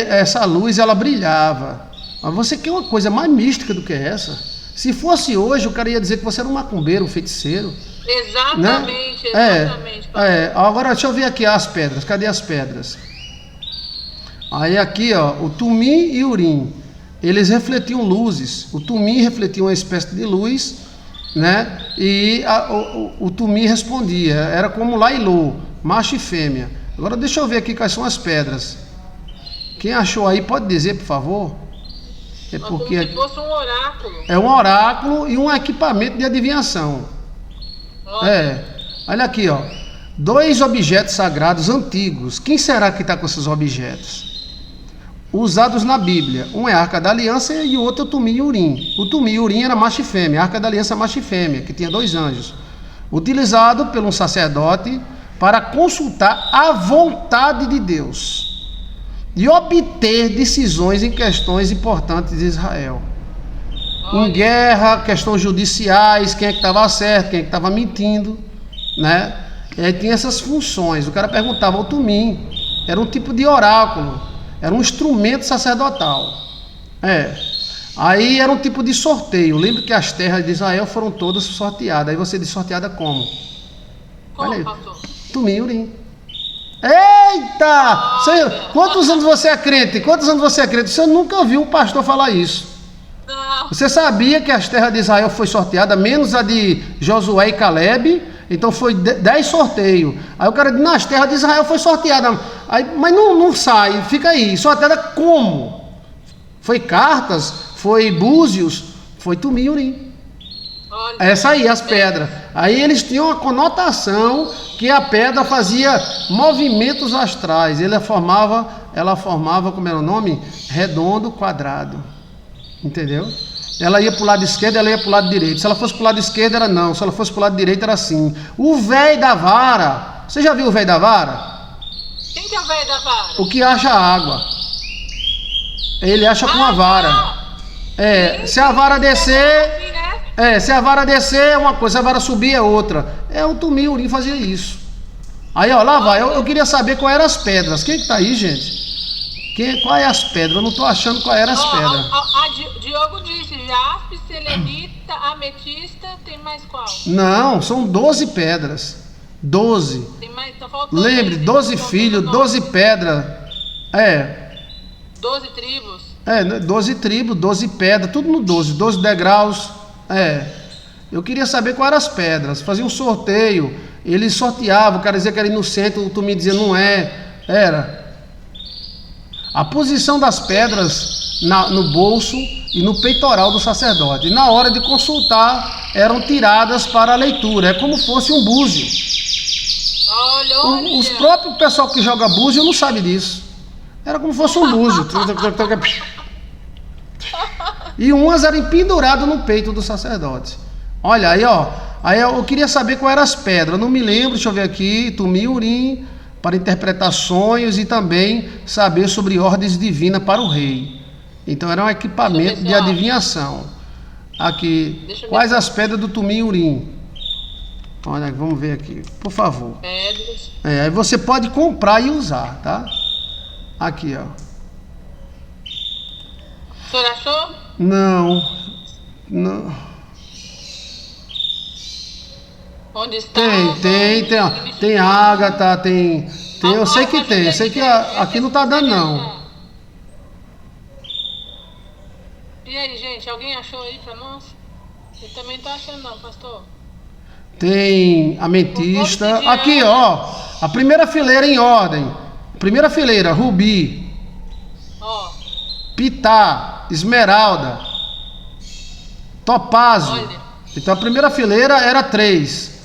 [SPEAKER 1] Essa luz, ela brilhava. Mas você quer uma coisa mais mística do que essa? Se fosse hoje, o cara ia dizer que você era um macumbeiro, um feiticeiro.
[SPEAKER 2] Exatamente,
[SPEAKER 1] né?
[SPEAKER 2] exatamente.
[SPEAKER 1] Agora deixa eu ver aqui as pedras. Cadê as pedras? Aí aqui, o Tumim e Urim. Eles refletiam luzes. O Tumim refletia uma espécie de luz, né? E o Tumim respondia. Era como lá e Lô, macho e fêmea. Agora deixa eu ver aqui quais são as pedras. Quem achou aí pode dizer, por favor?
[SPEAKER 2] Como se fosse um oráculo.
[SPEAKER 1] É um oráculo e um equipamento de adivinhação. Olha aqui, 2 objetos sagrados antigos. Quem será que está com esses objetos? Usados na Bíblia. Um é a Arca da Aliança e o outro é o Tumim e Urim. O Tumim e Urim era macho e fêmea. A Arca da Aliança é macho e fêmea, que tinha 2 anjos. Utilizado por um sacerdote para consultar a vontade de Deus e obter decisões em questões importantes de Israel. Em guerra, questões judiciais, quem é que estava certo, quem é que estava mentindo, né? E aí tinha essas funções. O cara perguntava ao Tumim, era um tipo de oráculo, era um instrumento sacerdotal. Aí era um tipo de sorteio. Lembra que as terras de Israel foram todas sorteadas. Aí você diz sorteada como? Olha aí. Tumim e Urim. Eita! Quantos anos você é crente? Você nunca ouviu o pastor falar isso.
[SPEAKER 2] Não.
[SPEAKER 1] Você sabia que as terras de Israel foi sorteada, menos a de Josué e Caleb? Então foi 10 sorteios. Aí o cara diz, nas terras de Israel foi sorteada. Mas não sai, fica aí. Sorteada como? Foi cartas? Foi búzios? Foi Tumim e Urim. Essa aí, as pedras. Aí eles tinham uma conotação que a pedra fazia movimentos astrais. Ela formava, como era o nome? Redondo, quadrado. Entendeu? Ela ia para o lado esquerdo, ela ia para o lado direito. Se ela fosse para o lado esquerdo, era não. Se ela fosse para o lado direito, era assim. O véio da vara. Você já viu o véio da vara?
[SPEAKER 2] Quem que é o véio da vara?
[SPEAKER 1] O que acha água. Ele acha com a vara. Se a vara descer... se a vara descer é uma coisa, se a vara subir é outra. O Tumim e Urim fazia isso. Aí, lá vai. Eu queria saber quais eram as pedras. Quem que tá aí, gente? Quais é as pedras? Eu não tô achando quais eram as pedras.
[SPEAKER 2] Diogo disse jaspe, selenita, ametista, tem mais qual?
[SPEAKER 1] Não, são 12 pedras. 12.
[SPEAKER 2] Tem mais, tá faltando.
[SPEAKER 1] Lembre, 12 filhos, 12 pedras.
[SPEAKER 2] 12 tribos.
[SPEAKER 1] 12 tribos, 12 pedras, tudo no 12 degraus. Eu queria saber quais eram as pedras. Fazia um sorteio, eles sorteavam, o cara dizia que era inocente, o Tumim dizia não era. A posição das pedras no bolso e no peitoral do sacerdote. E na hora de consultar, eram tiradas para a leitura. É como fosse um búzio.
[SPEAKER 2] Olha.
[SPEAKER 1] Os próprios pessoal que joga búzio não sabe disso. Era como fosse um búzio. E umas eram penduradas no peito do sacerdote. Olha aí, ó. Aí eu queria saber quais eram as pedras. Eu não me lembro, deixa eu ver aqui. Tumim e Urim para interpretar sonhos e também saber sobre ordens divinas para o rei. Então era um equipamento de adivinhação. Aqui, quais as pedras do Tumim e Urim? Olha, vamos ver aqui, por favor.
[SPEAKER 2] Pedras.
[SPEAKER 1] Aí você pode comprar e usar, tá? Aqui, ó.
[SPEAKER 2] O senhor achou?
[SPEAKER 1] Não.
[SPEAKER 2] Onde está?
[SPEAKER 1] Tem ágata, tem. Eu sei que tem. Eu sei que aqui não tá dando, não.
[SPEAKER 2] E aí, gente, alguém achou aí pra nós? Eu também não tô achando, não, pastor.
[SPEAKER 1] Tem ametista. Aqui, ó. A primeira fileira em ordem. Primeira fileira, rubi.
[SPEAKER 2] Ó.
[SPEAKER 1] Pitá, esmeralda, topázio.
[SPEAKER 2] Olha.
[SPEAKER 1] Então a primeira fileira era 3.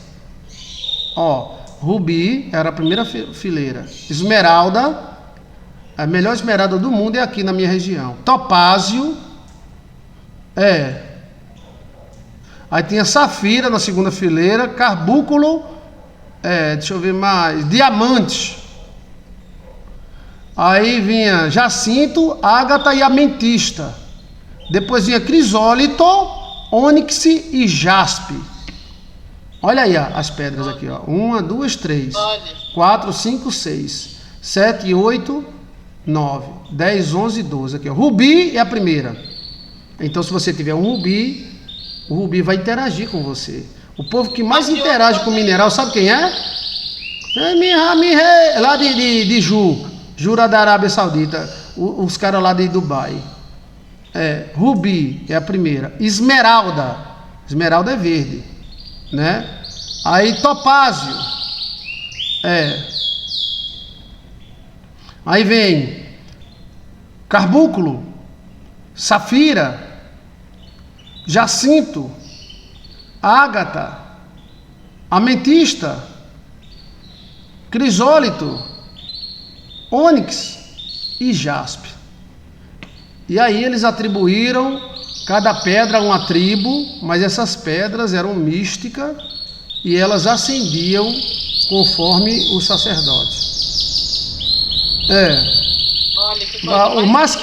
[SPEAKER 1] Ó, rubi era a primeira fileira. Esmeralda, a melhor esmeralda do mundo é aqui na minha região. Topázio, Aí tinha safira na segunda fileira, carbúnculo, deixa eu ver mais, diamante. Aí vinha jacinto, ágata e ametista. Depois vinha crisólito, ônix e jaspe. Olha aí as pedras aqui, ó. 1, 2, 3, 4, 5, 6, 7, 8, 9, 10, 11, 12. Aqui, ó. Rubi é a primeira. Então, se você tiver um rubi, o rubi vai interagir com você. O povo que mais interage com o mineral, sabe quem é? É lá de Jura da Arábia Saudita. Os caras lá de Dubai. Rubi é a primeira. Esmeralda. Esmeralda é verde, né? Aí topázio. Aí vem carbúnculo, safira, jacinto, ágata, ametista, crisólito, ônix e jaspe. E aí eles atribuíram cada pedra a uma tribo, mas essas pedras eram místicas e elas ascendiam conforme o sacerdote. O mais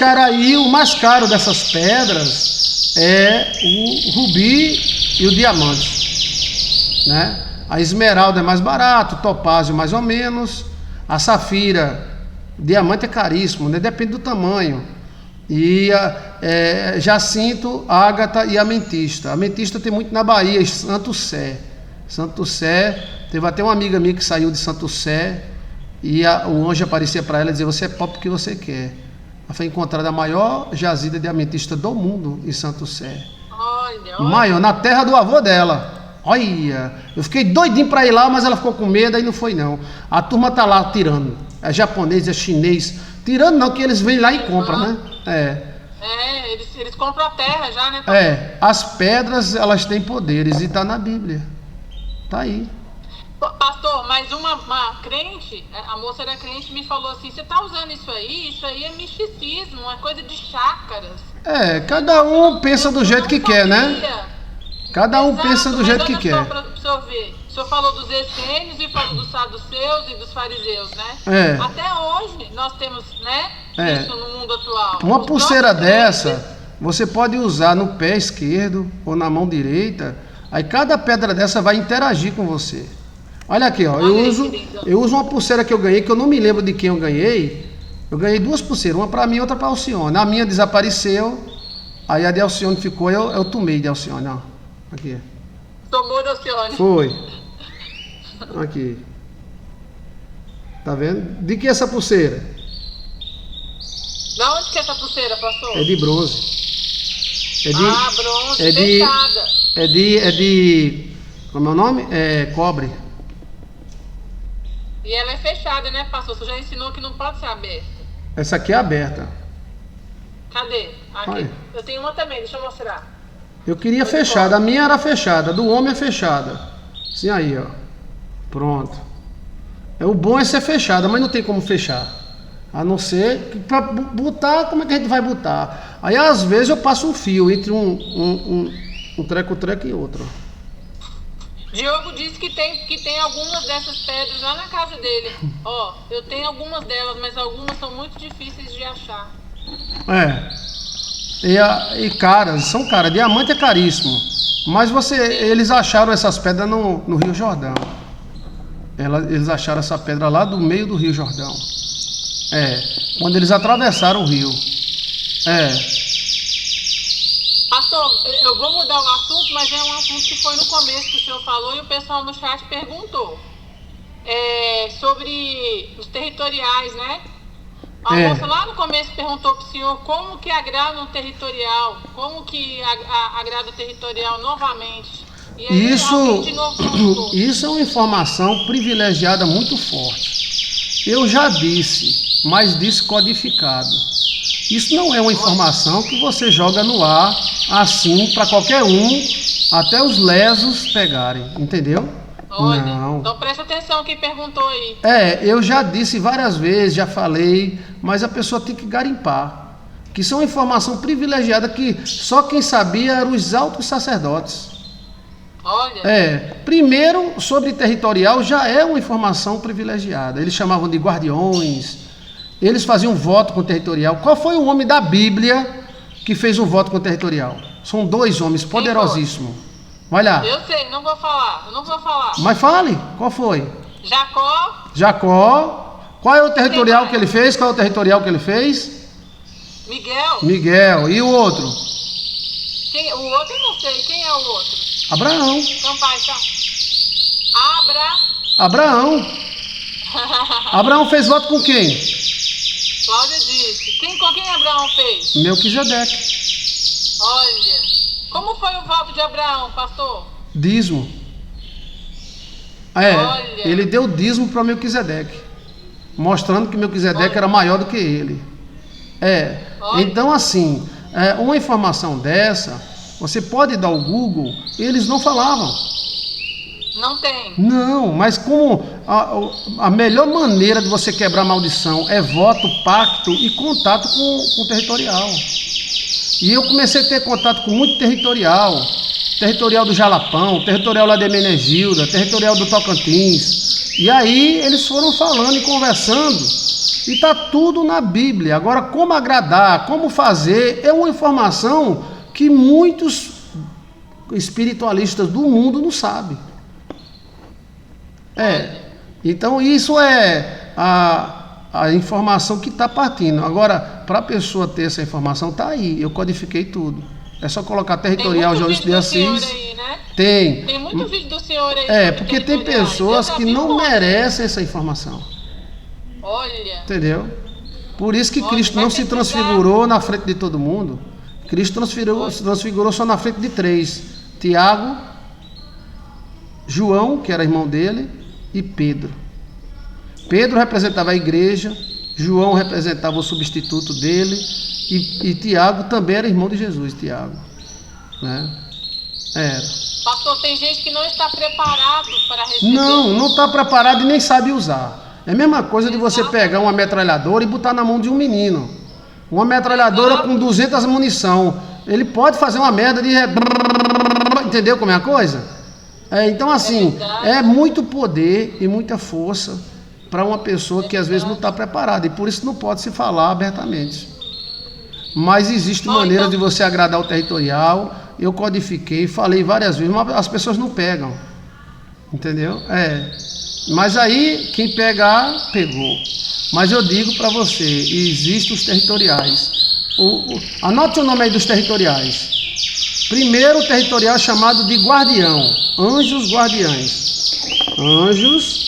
[SPEAKER 1] caro dessas pedras é o rubi e o diamante, né? A esmeralda é mais barato, o topázio mais ou menos, a safira, diamante é caríssimo, né? Depende do tamanho. E jacinto, ágata e ametista. Ametista tem muito na Bahia, em Santo Sé. Santo Sé, teve até uma amiga minha que saiu de Santo Sé e o anjo aparecia para ela e dizia: você é pobre porque você quer. Ela foi encontrada a maior jazida de ametista do mundo em Santo Sé.
[SPEAKER 2] Olha.
[SPEAKER 1] Maior, na terra do avô dela. Olha, eu fiquei doidinho para ir lá, mas ela ficou com medo, aí não foi não. A turma tá lá tirando, é japonês, é chinês, tirando não, que eles vêm lá e compram, né?
[SPEAKER 2] Eles compram a terra já, né?
[SPEAKER 1] As pedras, elas têm poderes e tá na Bíblia. Tá aí.
[SPEAKER 2] Pastor, mas uma crente, a moça era crente, me falou assim: você tá usando isso aí é misticismo, uma coisa de chácaras.
[SPEAKER 1] Cada um pensa do jeito que quer, né? Cada um pensa do jeito que quer.
[SPEAKER 2] Pra o senhor ver. O senhor falou dos essênios e falou dos saduceus e dos fariseus, né? Até hoje nós temos, né? Isso no mundo atual.
[SPEAKER 1] Uma pulseira dessa, você pode usar no pé esquerdo ou na mão direita. Aí cada pedra dessa vai interagir com você. Olha aqui, ó. Eu uso uma pulseira que eu ganhei, que eu não me lembro de quem eu ganhei. Eu ganhei 2 pulseiras, uma para mim e outra para Alcione. A minha desapareceu, aí a de Alcione ficou, eu tomei de Alcione, ó. Aqui.
[SPEAKER 2] Tomou de Alcione?
[SPEAKER 1] Foi. Aqui. Tá vendo? De que é essa pulseira?
[SPEAKER 2] Da onde que é essa pulseira, pastor?
[SPEAKER 1] É de bronze.
[SPEAKER 2] Bronze, fechada.
[SPEAKER 1] É de... Como é o nome? Cobre.
[SPEAKER 2] E ela é fechada, né, pastor? Você já ensinou que não pode ser aberta.
[SPEAKER 1] Essa aqui é aberta.
[SPEAKER 2] Cadê? Aqui.
[SPEAKER 1] Olha.
[SPEAKER 2] Eu tenho uma também, deixa eu mostrar.
[SPEAKER 1] Eu queria fechada, a minha era fechada, a do homem é fechada. Sim, aí, ó. Pronto. O bom é ser fechada, mas não tem como fechar. A não ser que para botar, como é que a gente vai botar? Aí às vezes eu passo um fio entre um treco e outro.
[SPEAKER 2] Diogo disse que tem algumas dessas pedras lá na casa dele. Ó, eu tenho algumas delas, mas algumas são muito difíceis de achar.
[SPEAKER 1] E caras, são caras. Diamante é caríssimo. Mas eles acharam essas pedras no Rio Jordão. Eles acharam essa pedra lá do meio do Rio Jordão. Quando eles atravessaram o rio.
[SPEAKER 2] Pastor, eu vou mudar o assunto, mas é um assunto que foi no começo que o senhor falou e o pessoal no chat perguntou. Sobre os territoriais, né? A moça lá no começo perguntou para o senhor como que agrada um territorial, como que agrada o territorial novamente. E aí,
[SPEAKER 1] isso é uma informação privilegiada muito forte. Eu já disse, mas disse codificado. Isso não é uma informação que você joga no ar assim para qualquer um, até os lesos pegarem, entendeu?
[SPEAKER 2] Olha,
[SPEAKER 1] não.
[SPEAKER 2] Então presta atenção quem perguntou aí.
[SPEAKER 1] Eu já disse várias vezes, já falei, mas a pessoa tem que garimpar. Que isso é uma informação privilegiada que só quem sabia eram os altos sacerdotes.
[SPEAKER 2] Olha.
[SPEAKER 1] Primeiro, sobre territorial já é uma informação privilegiada. Eles chamavam de guardiões, eles faziam voto com territorial. Qual foi o homem da Bíblia que fez um voto com territorial? São dois homens poderosíssimos. Vai lá.
[SPEAKER 2] Eu sei, não vou falar.
[SPEAKER 1] Mas fale, qual foi?
[SPEAKER 2] Jacó.
[SPEAKER 1] Qual é o territorial que ele fez? Miguel. E o outro?
[SPEAKER 2] O outro eu não sei. Quem é o outro?
[SPEAKER 1] Abraão.
[SPEAKER 2] Então, pai, tá.
[SPEAKER 1] Abraão. Abraão fez voto com quem?
[SPEAKER 2] Cláudia disse. Com quem Abraão fez?
[SPEAKER 1] Melquisedeque.
[SPEAKER 2] Olha. Como foi o voto de Abraão, pastor?
[SPEAKER 1] Dízimo.
[SPEAKER 2] Olha.
[SPEAKER 1] Ele deu dízimo para Melquisedeque, mostrando que Melquisedeque era maior do que ele. Então assim, uma informação dessa, você pode dar ao Google, eles não falavam.
[SPEAKER 2] Não tem.
[SPEAKER 1] Não, mas como a melhor maneira de você quebrar a maldição é voto, pacto e contato com o territorial. E eu comecei a ter contato com muito territorial do Jalapão, territorial lá de Hermenegilda, territorial do Tocantins. E aí eles foram falando e conversando, e está tudo na Bíblia. Agora, como agradar, como fazer, é uma informação que muitos espiritualistas do mundo não sabem. Então isso é a informação que está partindo. Agora, para a pessoa ter essa informação, está aí, eu codifiquei tudo. É só colocar territorial João de Assis.
[SPEAKER 2] Aí, né?
[SPEAKER 1] Tem
[SPEAKER 2] muito vídeo do senhor aí.
[SPEAKER 1] Porque tem pessoas que não merecem essa informação.
[SPEAKER 2] Olha.
[SPEAKER 1] Entendeu? Por isso que Cristo não se transfigurou na frente de todo mundo. Cristo se transfigurou só na frente de 3. Tiago, João, que era irmão dele, e Pedro. Pedro representava a igreja, João representava o substituto dele, e Tiago também era irmão de Jesus, Tiago. Né?
[SPEAKER 2] Pastor, tem gente que não está preparado para receber.
[SPEAKER 1] Não está preparado e nem sabe usar. É a mesma coisa de você pegar uma metralhadora e botar na mão de um menino. Uma metralhadora com 200 munição. Ele pode fazer uma merda de... Entendeu como é a coisa? Então assim, é muito poder e muita força para uma pessoa que às vezes não está preparada. E por isso não pode se falar abertamente. Mas existe maneira de você agradar o territorial. Eu codifiquei, falei várias vezes, mas as pessoas não pegam. Entendeu? Mas aí, quem pegar, pegou. Mas eu digo para você, existem os territoriais. Anote o nome aí dos territoriais. Primeiro, o territorial é chamado de guardião. Anjos guardiães. Anjos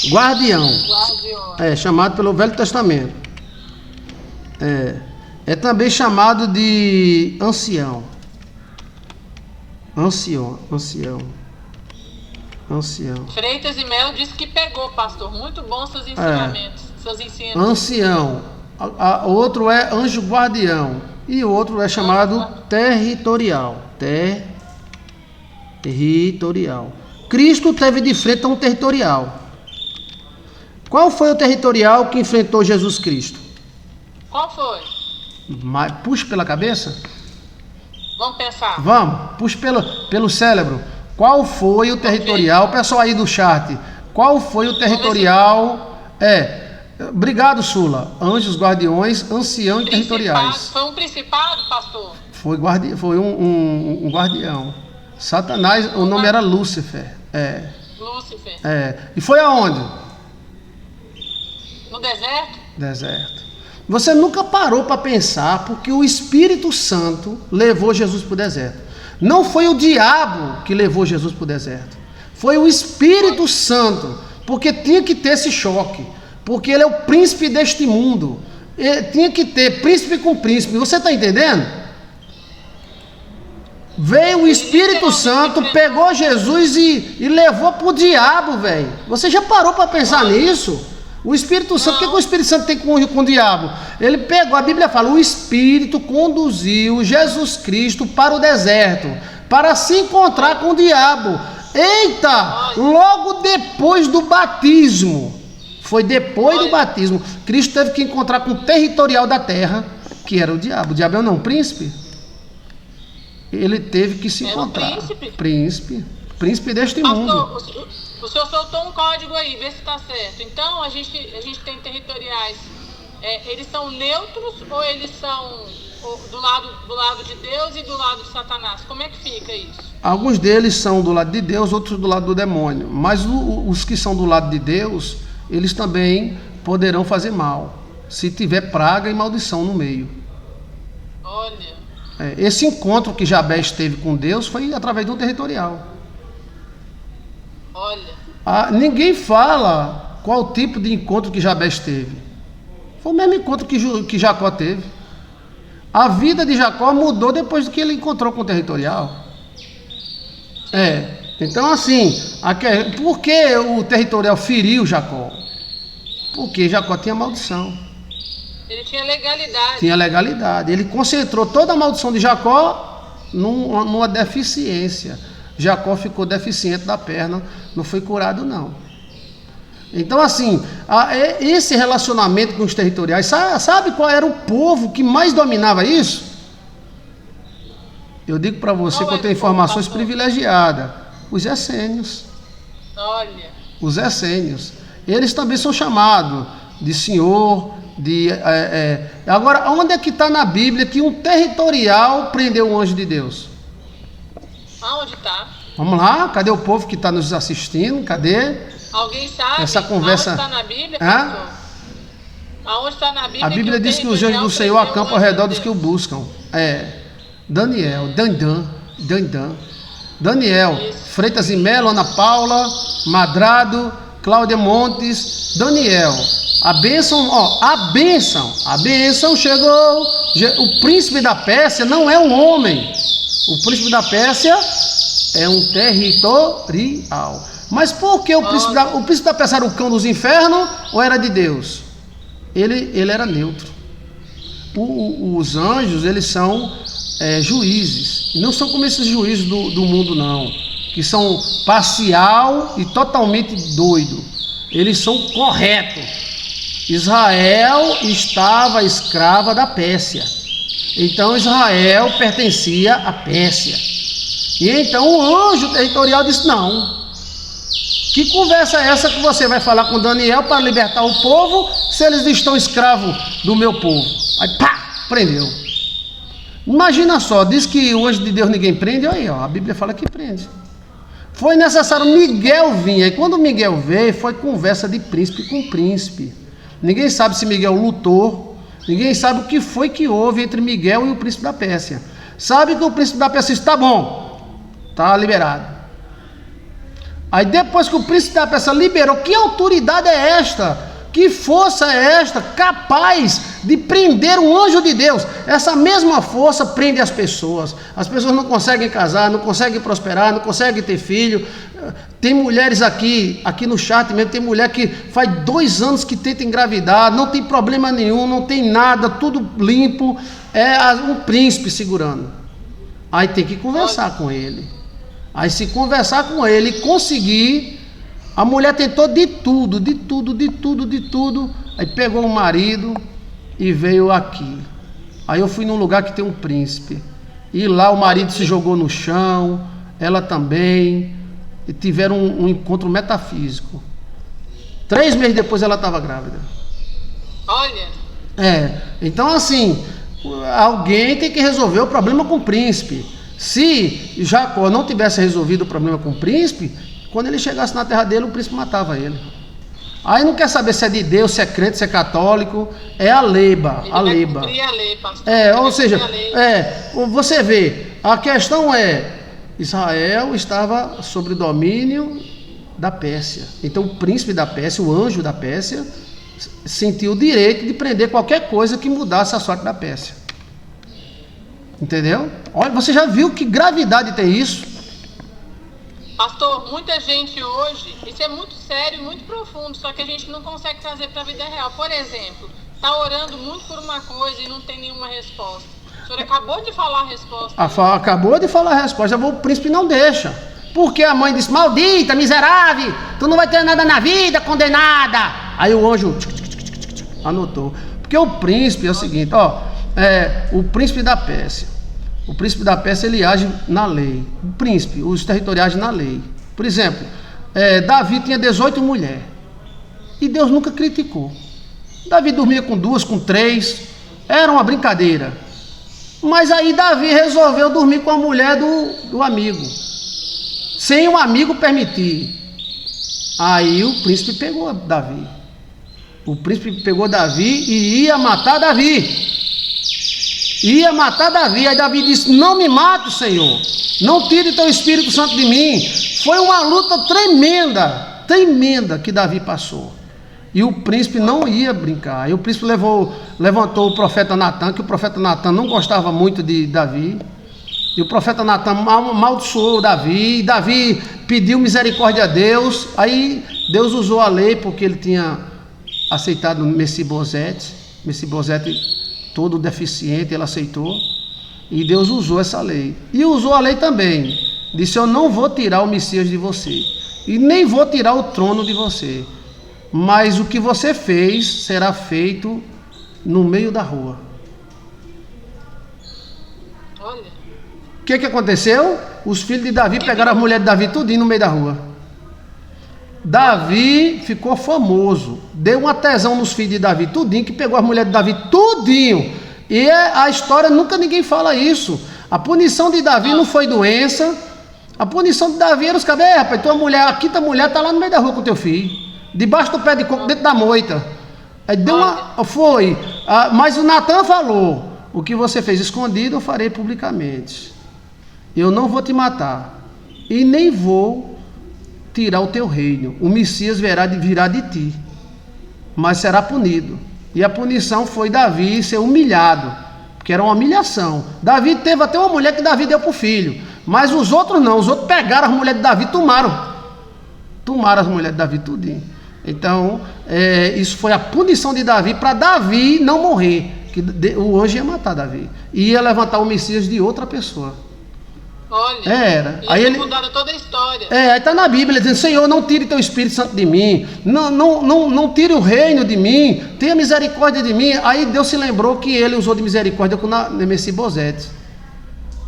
[SPEAKER 1] guardião. Chamado pelo Velho Testamento. É também chamado de ancião. Ancião.
[SPEAKER 2] Freitas e Melo disse que pegou, pastor. Muito bom seus ensinamentos, seus ensinos.
[SPEAKER 1] Outro é anjo guardião. E outro é chamado territorial. Territorial. Cristo teve de frente a um territorial. Qual foi o territorial que enfrentou Jesus Cristo?
[SPEAKER 2] Qual foi?
[SPEAKER 1] Puxa pela cabeça.
[SPEAKER 2] Vamos pensar.
[SPEAKER 1] Vamos, puxa pelo cérebro. Qual foi o territorial? Pessoal aí do chat. Qual foi o territorial? Obrigado, Sula. Anjos, guardiões, ancião e territoriais.
[SPEAKER 2] Foi um principado, pastor?
[SPEAKER 1] Foi um guardião. Satanás, o nome era Lúcifer.
[SPEAKER 2] Lúcifer.
[SPEAKER 1] E foi aonde?
[SPEAKER 2] No deserto?
[SPEAKER 1] Deserto. Você nunca parou para pensar porque o Espírito Santo levou Jesus para o deserto. Não foi o diabo que levou Jesus para o deserto. Foi o Espírito Santo. Porque tinha que ter esse choque. Porque ele é o príncipe deste mundo. Tinha que ter príncipe com príncipe. Você está entendendo? Veio o Espírito Santo, pegou Jesus e levou para o diabo, velho. Você já parou para pensar nisso? O Espírito Santo, o que o Espírito Santo tem com o diabo? Ele pegou, a Bíblia fala, o Espírito conduziu Jesus Cristo para o deserto, para se encontrar com o diabo. Eita! Logo depois do batismo, foi depois do batismo, Cristo teve que encontrar com o territorial da terra, que era o diabo. O diabo é não, príncipe? Ele teve que se encontrar. Príncipe deste mundo.
[SPEAKER 2] O senhor soltou um código aí, vê se está certo. Então, a gente tem territoriais. Eles são neutros ou eles são do lado de Deus e do lado de Satanás? Como é que fica isso?
[SPEAKER 1] Alguns deles são do lado de Deus, outros do lado do demônio. Mas os que são do lado de Deus, eles também poderão fazer mal, se tiver praga e maldição no meio.
[SPEAKER 2] Olha.
[SPEAKER 1] Esse encontro que Jabés teve com Deus foi através do territorial.
[SPEAKER 2] Olha.
[SPEAKER 1] Ninguém fala qual tipo de encontro que Jabés teve. Foi o mesmo encontro que Jacó teve. A vida de Jacó mudou depois que ele encontrou com o territorial. Então assim, por que o territorial feriu Jacó? Porque Jacó tinha maldição.
[SPEAKER 2] Ele tinha legalidade.
[SPEAKER 1] Tinha legalidade. Ele concentrou toda a maldição de Jacó numa deficiência. Jacó ficou deficiente da perna, não foi curado não. Então assim, esse relacionamento com os territoriais, sabe qual era o povo que mais dominava isso? Eu digo para você que eu tenho informações privilegiadas. Os essênios.
[SPEAKER 2] Olha.
[SPEAKER 1] Os essênios. Eles também são chamados de senhor, Agora, onde é que está na Bíblia que um territorial prendeu um anjo de Deus?
[SPEAKER 2] Aonde está?
[SPEAKER 1] Vamos lá, cadê o povo que está nos assistindo? Cadê?
[SPEAKER 2] Alguém sabe?
[SPEAKER 1] Essa conversa.
[SPEAKER 2] Aonde está na Bíblia, pastor? Aonde está na Bíblia?
[SPEAKER 1] A Bíblia diz que os anjos do Senhor acampam ao redor dos que o buscam. Daniel, Daniel, isso. Freitas e Melo, Ana Paula, Madrado, Cláudia Montes, Daniel. A bênção chegou. O príncipe da Pérsia não é um homem. O príncipe da Pérsia é um territorial. Mas por que o príncipe da Pérsia era o cão dos infernos ou era de Deus? Ele era neutro. Os anjos, eles são juízes. Não são como esses juízes do mundo, não. Que são parcial e totalmente doido. Eles são corretos. Israel estava escrava da Pérsia. Então Israel pertencia à Pérsia. E então o anjo territorial disse: não. Que conversa é essa que você vai falar com Daniel para libertar o povo se eles estão escravos do meu povo? Aí pá, prendeu. Imagina só, diz que o anjo de Deus ninguém prende. Aí a Bíblia fala que prende. Foi necessário Miguel vir. E quando Miguel veio, foi conversa de príncipe com príncipe. Ninguém sabe se Miguel lutou. Ninguém sabe o que foi que houve entre Miguel e o príncipe da Pérsia. Sabe que o príncipe da Pérsia disse: tá bom, tá liberado. Aí depois que o príncipe da Pérsia liberou, que autoridade é esta? Que força é esta capaz de prender um anjo de Deus? Essa mesma força prende as pessoas. As pessoas não conseguem casar, não conseguem prosperar, não conseguem ter filho. Tem mulheres aqui no chat mesmo, tem mulher que faz 2 anos que tenta engravidar, não tem problema nenhum, não tem nada, tudo limpo, um príncipe segurando. Aí tem que conversar com ele. Aí se conversar com ele e conseguir, a mulher tentou de tudo, aí pegou o marido e veio aqui. Aí eu fui num lugar que tem um príncipe, e lá o marido se jogou no chão, ela também, e tiveram um encontro metafísico. 3 meses depois ela estava grávida.
[SPEAKER 2] Olha.
[SPEAKER 1] Então assim, alguém tem que resolver o problema com o príncipe. Se Jacó não tivesse resolvido o problema com o príncipe, quando ele chegasse na terra dele, o príncipe matava ele. Aí não quer saber se é de Deus, se é crente, se é católico, é a leba.
[SPEAKER 2] Ele vai cumprir a lei, pastor.
[SPEAKER 1] Ou seja, você vê, a questão Israel estava sob o domínio da Pérsia. Então o príncipe da Pérsia, o anjo da Pérsia, sentiu o direito de prender qualquer coisa que mudasse a sorte da Pérsia. Entendeu? Olha, você já viu que gravidade tem isso?
[SPEAKER 2] Pastor, muita gente hoje, isso é muito sério, muito profundo, só que a gente não consegue trazer para a vida real. Por exemplo, está orando muito por uma coisa e não tem nenhuma resposta. O senhor acabou de falar a resposta.
[SPEAKER 1] Acabou de falar a resposta, o príncipe não deixa. Porque a mãe disse, maldita, miserável, tu não vai ter nada na vida, condenada. Aí o anjo anotou. Porque o príncipe é o seguinte, o príncipe da Pérsia. O príncipe da Pérsia, ele age na lei. O príncipe, os territoriais na lei. Por exemplo, Davi tinha 18 mulheres. E Deus nunca criticou. Davi dormia com 2, com 3. Era uma brincadeira. Mas aí Davi resolveu dormir com a mulher do amigo. Sem o amigo permitir. Aí o príncipe pegou Davi. O príncipe pegou Davi e ia matar Davi. Aí Davi disse, não me mate, Senhor, não tire teu Espírito Santo de mim. Foi uma luta tremenda que Davi passou. E o príncipe não ia brincar. E o príncipe levantou o profeta Natan, que o profeta Natan não gostava muito de Davi. E o profeta Natan amaldiçoou Davi. E Davi pediu misericórdia a Deus. Aí Deus usou a lei, porque ele tinha aceitado Mefibosete. Mefibosete todo deficiente, ele aceitou, e Deus usou essa lei, e usou a lei também, disse, eu não vou tirar o Messias de você, e nem vou tirar o trono de você, mas o que você fez será feito no meio da rua.
[SPEAKER 2] Olha.
[SPEAKER 1] O que aconteceu? Os filhos de Davi pegaram a mulher de Davi tudinho no meio da rua. Davi ficou famoso, deu uma tesão nos filhos de Davi tudinho, que pegou a mulher de Davi tudinho. E a história, nunca ninguém fala isso. A punição de Davi não foi doença. A punição de Davi era os cabelos, rapaz, tua mulher, a quinta mulher tá lá no meio da rua com teu filho, debaixo do pé de coco, dentro da moita. Aí deu mas o Natan falou, o que você fez escondido eu farei publicamente. Eu não vou te matar e nem vou tirar o teu reino. O Messias virá de ti, mas será punido. E a punição foi Davi ser humilhado, porque era uma humilhação. Davi teve até uma mulher que Davi deu para o filho, mas os outros não. Os outros pegaram as mulheres de Davi e tomaram as mulheres de Davi tudinho. Então isso foi a punição de Davi, para Davi não morrer, que o anjo ia matar Davi e ia levantar o Messias de outra pessoa.
[SPEAKER 2] Olha,
[SPEAKER 1] aí ele
[SPEAKER 2] mudaram toda a história.
[SPEAKER 1] Aí está na Bíblia dizendo, Senhor, não tire teu Espírito Santo de mim, não tire o reino de mim, tenha misericórdia de mim. Aí Deus se lembrou que ele usou de misericórdia com Mefibosete.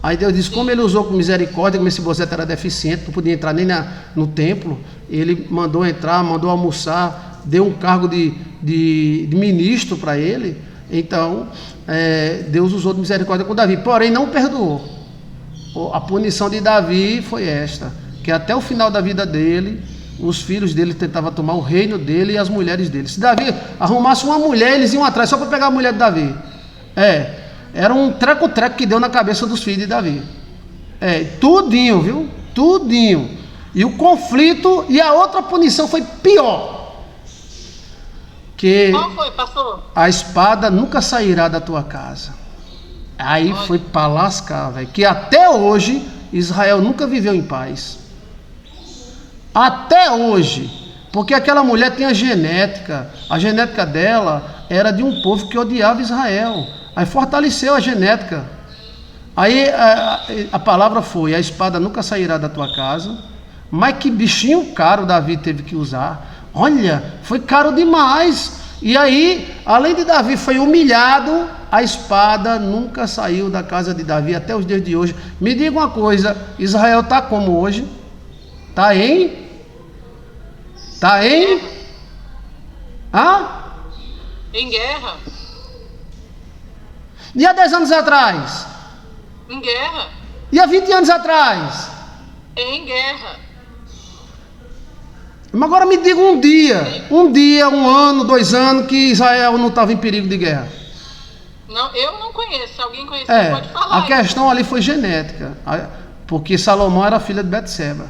[SPEAKER 1] Aí Deus disse, como ele usou com misericórdia, que Mefibosete era deficiente, não podia entrar nem no templo, ele mandou entrar, mandou almoçar, deu um cargo de ministro para ele. Então Deus usou de misericórdia com Davi, porém não perdoou. A punição de Davi foi esta, que até o final da vida dele, os filhos dele tentavam tomar o reino dele e as mulheres dele. Se Davi arrumasse uma mulher, eles iam atrás só para pegar a mulher de Davi. Era um treco-treco que deu na cabeça dos filhos de Davi. Tudinho, viu? Tudinho. E o conflito, e a outra punição foi pior.
[SPEAKER 2] Qual foi, pastor?
[SPEAKER 1] A espada nunca sairá da tua casa. Aí foi para lascar, velho. Que até hoje Israel nunca viveu em paz. Até hoje. Porque aquela mulher tinha genética. A genética dela era de um povo que odiava Israel. Aí fortaleceu a genética. Aí a palavra foi: a espada nunca sairá da tua casa. Mas que bichinho caro Davi teve que usar. Olha, foi caro demais. E aí, além de Davi foi humilhado, a espada nunca saiu da casa de Davi até os dias de hoje. Me diga uma coisa, Israel está como hoje? Está em? Está em? Hã?
[SPEAKER 2] Em guerra.
[SPEAKER 1] E há 10 anos atrás?
[SPEAKER 2] Em guerra.
[SPEAKER 1] E há 20 anos atrás?
[SPEAKER 2] Em guerra.
[SPEAKER 1] Mas agora me diga um dia, 1 ano, 2 anos que Israel não estava em perigo de guerra.
[SPEAKER 2] Não, eu não conheço. Se alguém conhecer, pode falar.
[SPEAKER 1] A questão ali foi genética, porque Salomão era filho de Betseba.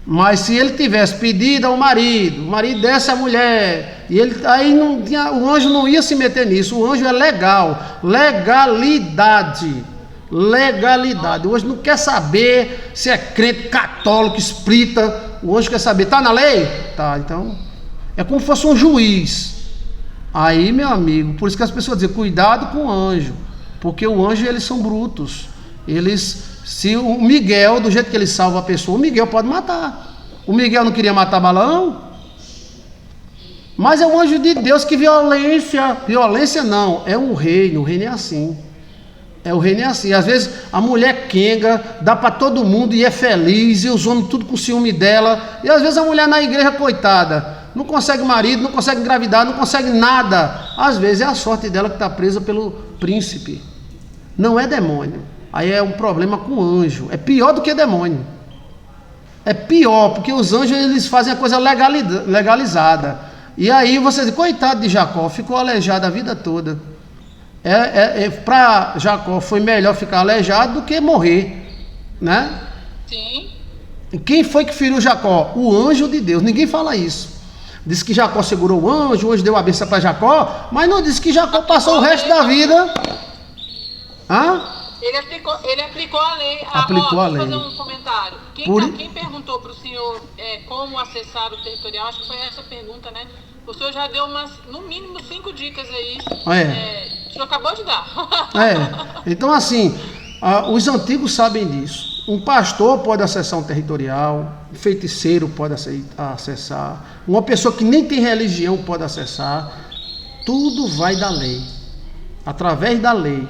[SPEAKER 1] Mas se ele tivesse pedido ao marido, o marido desse a mulher, e ele aí não tinha, o anjo não ia se meter nisso. O anjo é legal, legalidade. O anjo não quer saber se é crente, católico, espírita. O anjo quer saber, tá na lei? Tá, então é como se fosse um juiz. Aí, meu amigo, por isso que as pessoas dizem, cuidado com o anjo, porque o anjo, eles são brutos. Se o Miguel, do jeito que ele salva a pessoa, o Miguel pode matar. O Miguel não queria matar Balaão? Mas é o anjo de Deus. Que violência não, é o reino é assim. O reino é assim. Às vezes a mulher quenga, dá para todo mundo e é feliz, e os homens tudo com ciúme dela. E às vezes a mulher na igreja, coitada, não consegue marido, não consegue engravidar, não consegue nada. Às vezes é a sorte dela que está presa pelo príncipe. Não é demônio. Aí é um problema com o anjo. É pior do que demônio. É pior, porque os anjos, eles fazem a coisa legalizada. E aí você diz, coitado de Jacó, ficou aleijado a vida toda. Para Jacó foi melhor ficar aleijado do que morrer, né?
[SPEAKER 2] Sim.
[SPEAKER 1] E quem foi que feriu Jacó? O anjo de Deus. Ninguém fala isso. Diz que Jacó segurou o anjo deu a benção para Jacó, mas não diz que Jacó passou o resto da vida. Hã?
[SPEAKER 2] Ele aplicou a lei.
[SPEAKER 1] Aplicou a lei.
[SPEAKER 2] Vou fazer um comentário. Quem perguntou para o senhor como acessar o territorial, acho que foi essa pergunta, né? O senhor já deu no mínimo 5 dicas aí. O senhor acabou de dar.
[SPEAKER 1] Então, assim, os antigos sabem disso. Um pastor pode acessar um territorial, um feiticeiro pode acessar, uma pessoa que nem tem religião pode acessar. Tudo vai da lei, através da lei.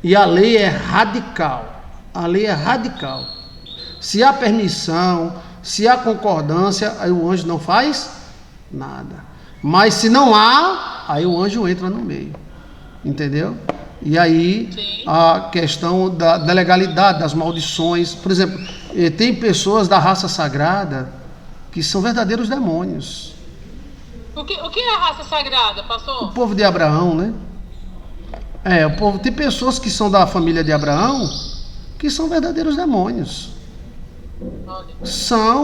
[SPEAKER 1] E a lei é radical. Se há permissão, se há concordância, aí o anjo não faz nada. Mas se não há, aí o anjo entra no meio. Entendeu? E aí, sim, a questão da legalidade, das maldições. Por exemplo, tem pessoas da raça sagrada que são verdadeiros demônios.
[SPEAKER 2] O que é a raça sagrada, pastor?
[SPEAKER 1] O povo de Abraão, né? Tem pessoas que são da família de Abraão que são verdadeiros demônios.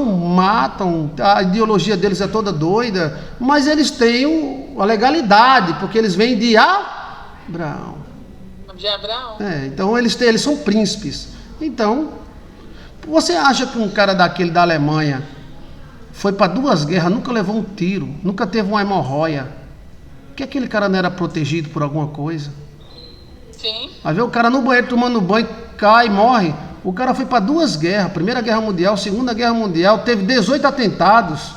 [SPEAKER 1] Matam, a ideologia deles é toda doida, mas eles têm a legalidade, porque eles vêm de Abraão. Então eles são príncipes. Então, você acha que um cara daquele da Alemanha foi para 2 guerras, nunca levou um tiro, nunca teve uma hemorroia? Que aquele cara não era protegido por alguma coisa?
[SPEAKER 2] Sim.
[SPEAKER 1] Aí vê o cara no banheiro tomando banho, cai, morre. O cara foi para 2 guerras, Primeira Guerra Mundial, Segunda Guerra Mundial, teve 18 atentados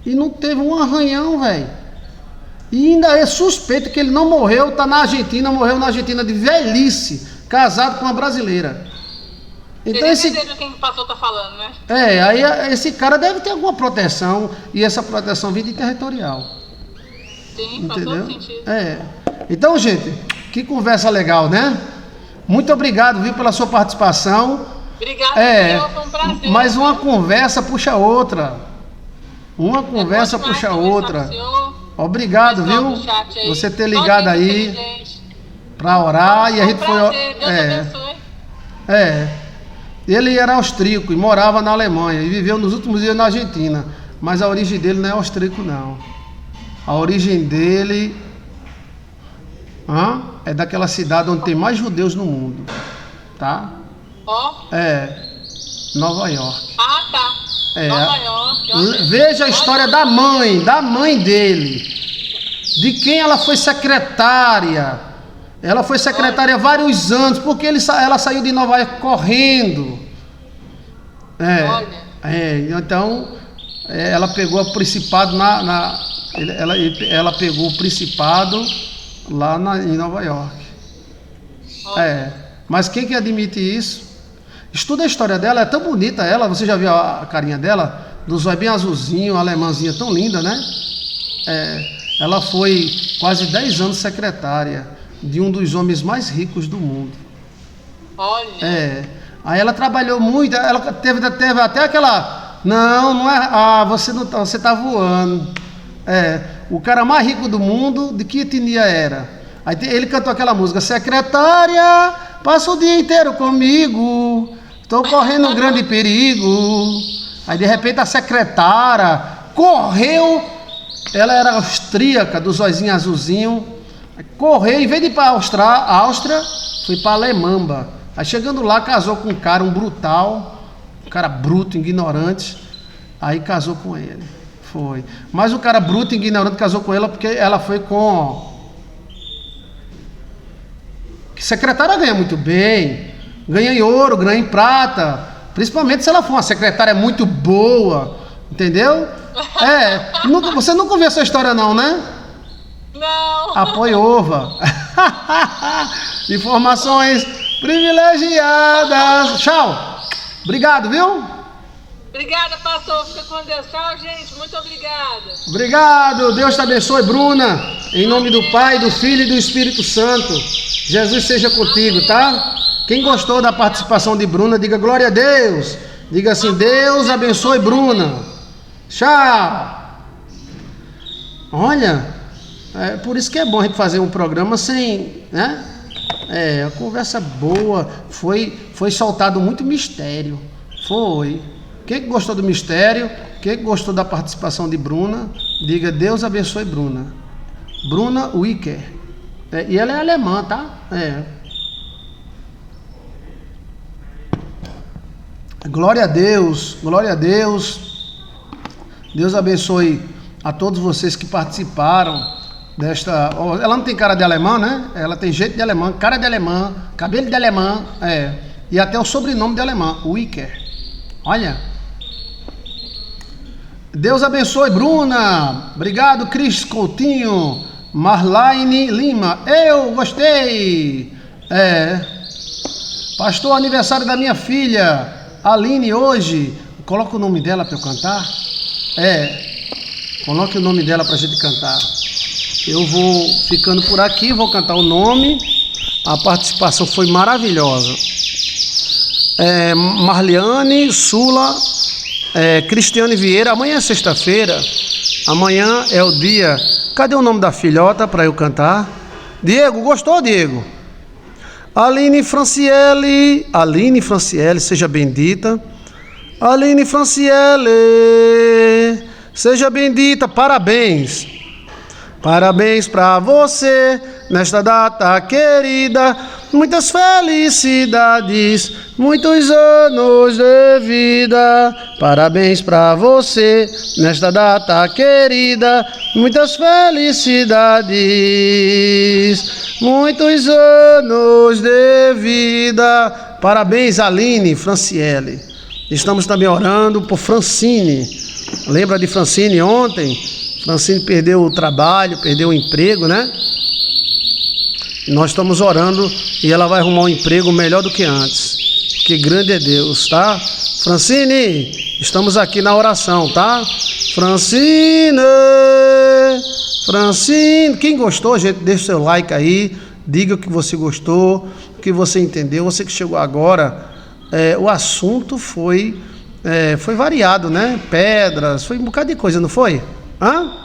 [SPEAKER 1] e não teve um arranhão, velho. E ainda é suspeito que ele não morreu, morreu na Argentina de velhice, casado com uma brasileira. Então
[SPEAKER 2] quem o pastor está falando, né?
[SPEAKER 1] Aí esse cara deve ter alguma proteção, e essa proteção vem de territorial.
[SPEAKER 2] Sim, faz todo sentido.
[SPEAKER 1] Então, gente, que conversa legal, né? Muito obrigado, viu, pela sua participação.
[SPEAKER 2] Obrigado, senhor, foi um prazer.
[SPEAKER 1] Mas uma conversa puxa outra. Obrigado, viu? Você ter ligado aí para orar, e a gente foi.
[SPEAKER 2] Deus abençoe.
[SPEAKER 1] Ele era austríaco e morava na Alemanha e viveu nos últimos dias na Argentina. Mas a origem dele não é austríaco, não. A origem dele é daquela cidade onde tem mais judeus no mundo, tá?
[SPEAKER 2] Nova
[SPEAKER 1] York.
[SPEAKER 2] Tá. Nova York.
[SPEAKER 1] Veja a história da mãe dele, de quem ela foi secretária. Ela foi secretária há vários anos, porque ela saiu de Nova York correndo. Então, ela pegou o principado ela pegou o principado lá em Nova York. Mas quem que admite isso? Estuda a história dela, é tão bonita ela. Você já viu a carinha dela? Dos olhos bem azulzinho, alemãzinha tão linda, né? Ela foi quase 10 anos secretária de um dos homens mais ricos do mundo.
[SPEAKER 2] Olha.
[SPEAKER 1] Aí ela trabalhou muito, ela teve até aquela... Não é... você tá voando. O cara mais rico do mundo, de que etnia era? Aí ele cantou aquela música: secretária, passa o dia inteiro comigo, estou correndo um grande perigo. Aí de repente a secretária correu, ela era austríaca, dos olhinhos azulzinhos, correu, em vez de ir para a Áustria, foi para a Alemanha. Aí chegando lá, casou com um cara, um cara bruto, ignorante, aí casou com ele. Foi. Mas o cara bruto e ignorante casou com ela porque ela foi com... Que secretária ganha muito bem, ganha em ouro, ganha em prata, principalmente se ela for uma secretária muito boa, entendeu? Você nunca ouviu essa história não, né?
[SPEAKER 2] Não.
[SPEAKER 1] Apoiova. Informações privilegiadas. Tchau. Obrigado, viu?
[SPEAKER 2] Obrigada, pastor. Fica com Deus. Tchau, gente. Muito obrigada.
[SPEAKER 1] Obrigado. Deus te abençoe, Bruna. Em nome do Pai, do Filho e do Espírito Santo. Jesus seja contigo, tá? Quem gostou da participação de Bruna, diga glória a Deus. Diga assim: Deus abençoe Bruna. Tchau. Olha, por isso que é bom a gente fazer um programa sem, né? A conversa boa. Foi soltado muito mistério. Foi. Quem gostou do mistério, quem gostou da participação de Bruna, diga Deus abençoe Bruna. Bruna Wicker. E ela é alemã, tá? Glória a Deus, glória a Deus. Deus abençoe a todos vocês que participaram desta... Ela não tem cara de alemã, né? Ela tem jeito de alemã, cara de alemã, cabelo de alemã, e até o sobrenome de alemã, Wicker. Olha. Deus abençoe, Bruna. Obrigado, Cris Coutinho. Marlaine Lima. Eu gostei. Pastor, aniversário da minha filha, Aline, hoje. Coloca o nome dela para eu cantar. Coloque o nome dela para a gente cantar. Eu vou ficando por aqui, vou cantar o nome. A participação foi maravilhosa. Marliane Sula, Cristiane Vieira. Amanhã é sexta-feira. Amanhã é o dia. Cadê o nome da filhota para eu cantar? Diego, gostou, Diego? Aline Franciele, seja bendita. Aline Franciele, seja bendita. Parabéns. Parabéns para você nesta data querida. Muitas felicidades, muitos anos de vida. Parabéns para você nesta data querida. Muitas felicidades, muitos anos de vida. Parabéns, Aline Franciele. Estamos também orando por Francine. Lembra de Francine ontem? Francine perdeu o trabalho, perdeu o emprego, né? Nós estamos orando e ela vai arrumar um emprego melhor do que antes. Que grande é Deus, tá? Francine, estamos aqui na oração, tá? Francine, quem gostou, gente, deixa o seu like aí. Diga o que você gostou, o que você entendeu. Você que chegou agora, o assunto foi variado, né? Pedras, foi um bocado de coisa, não foi? Hã?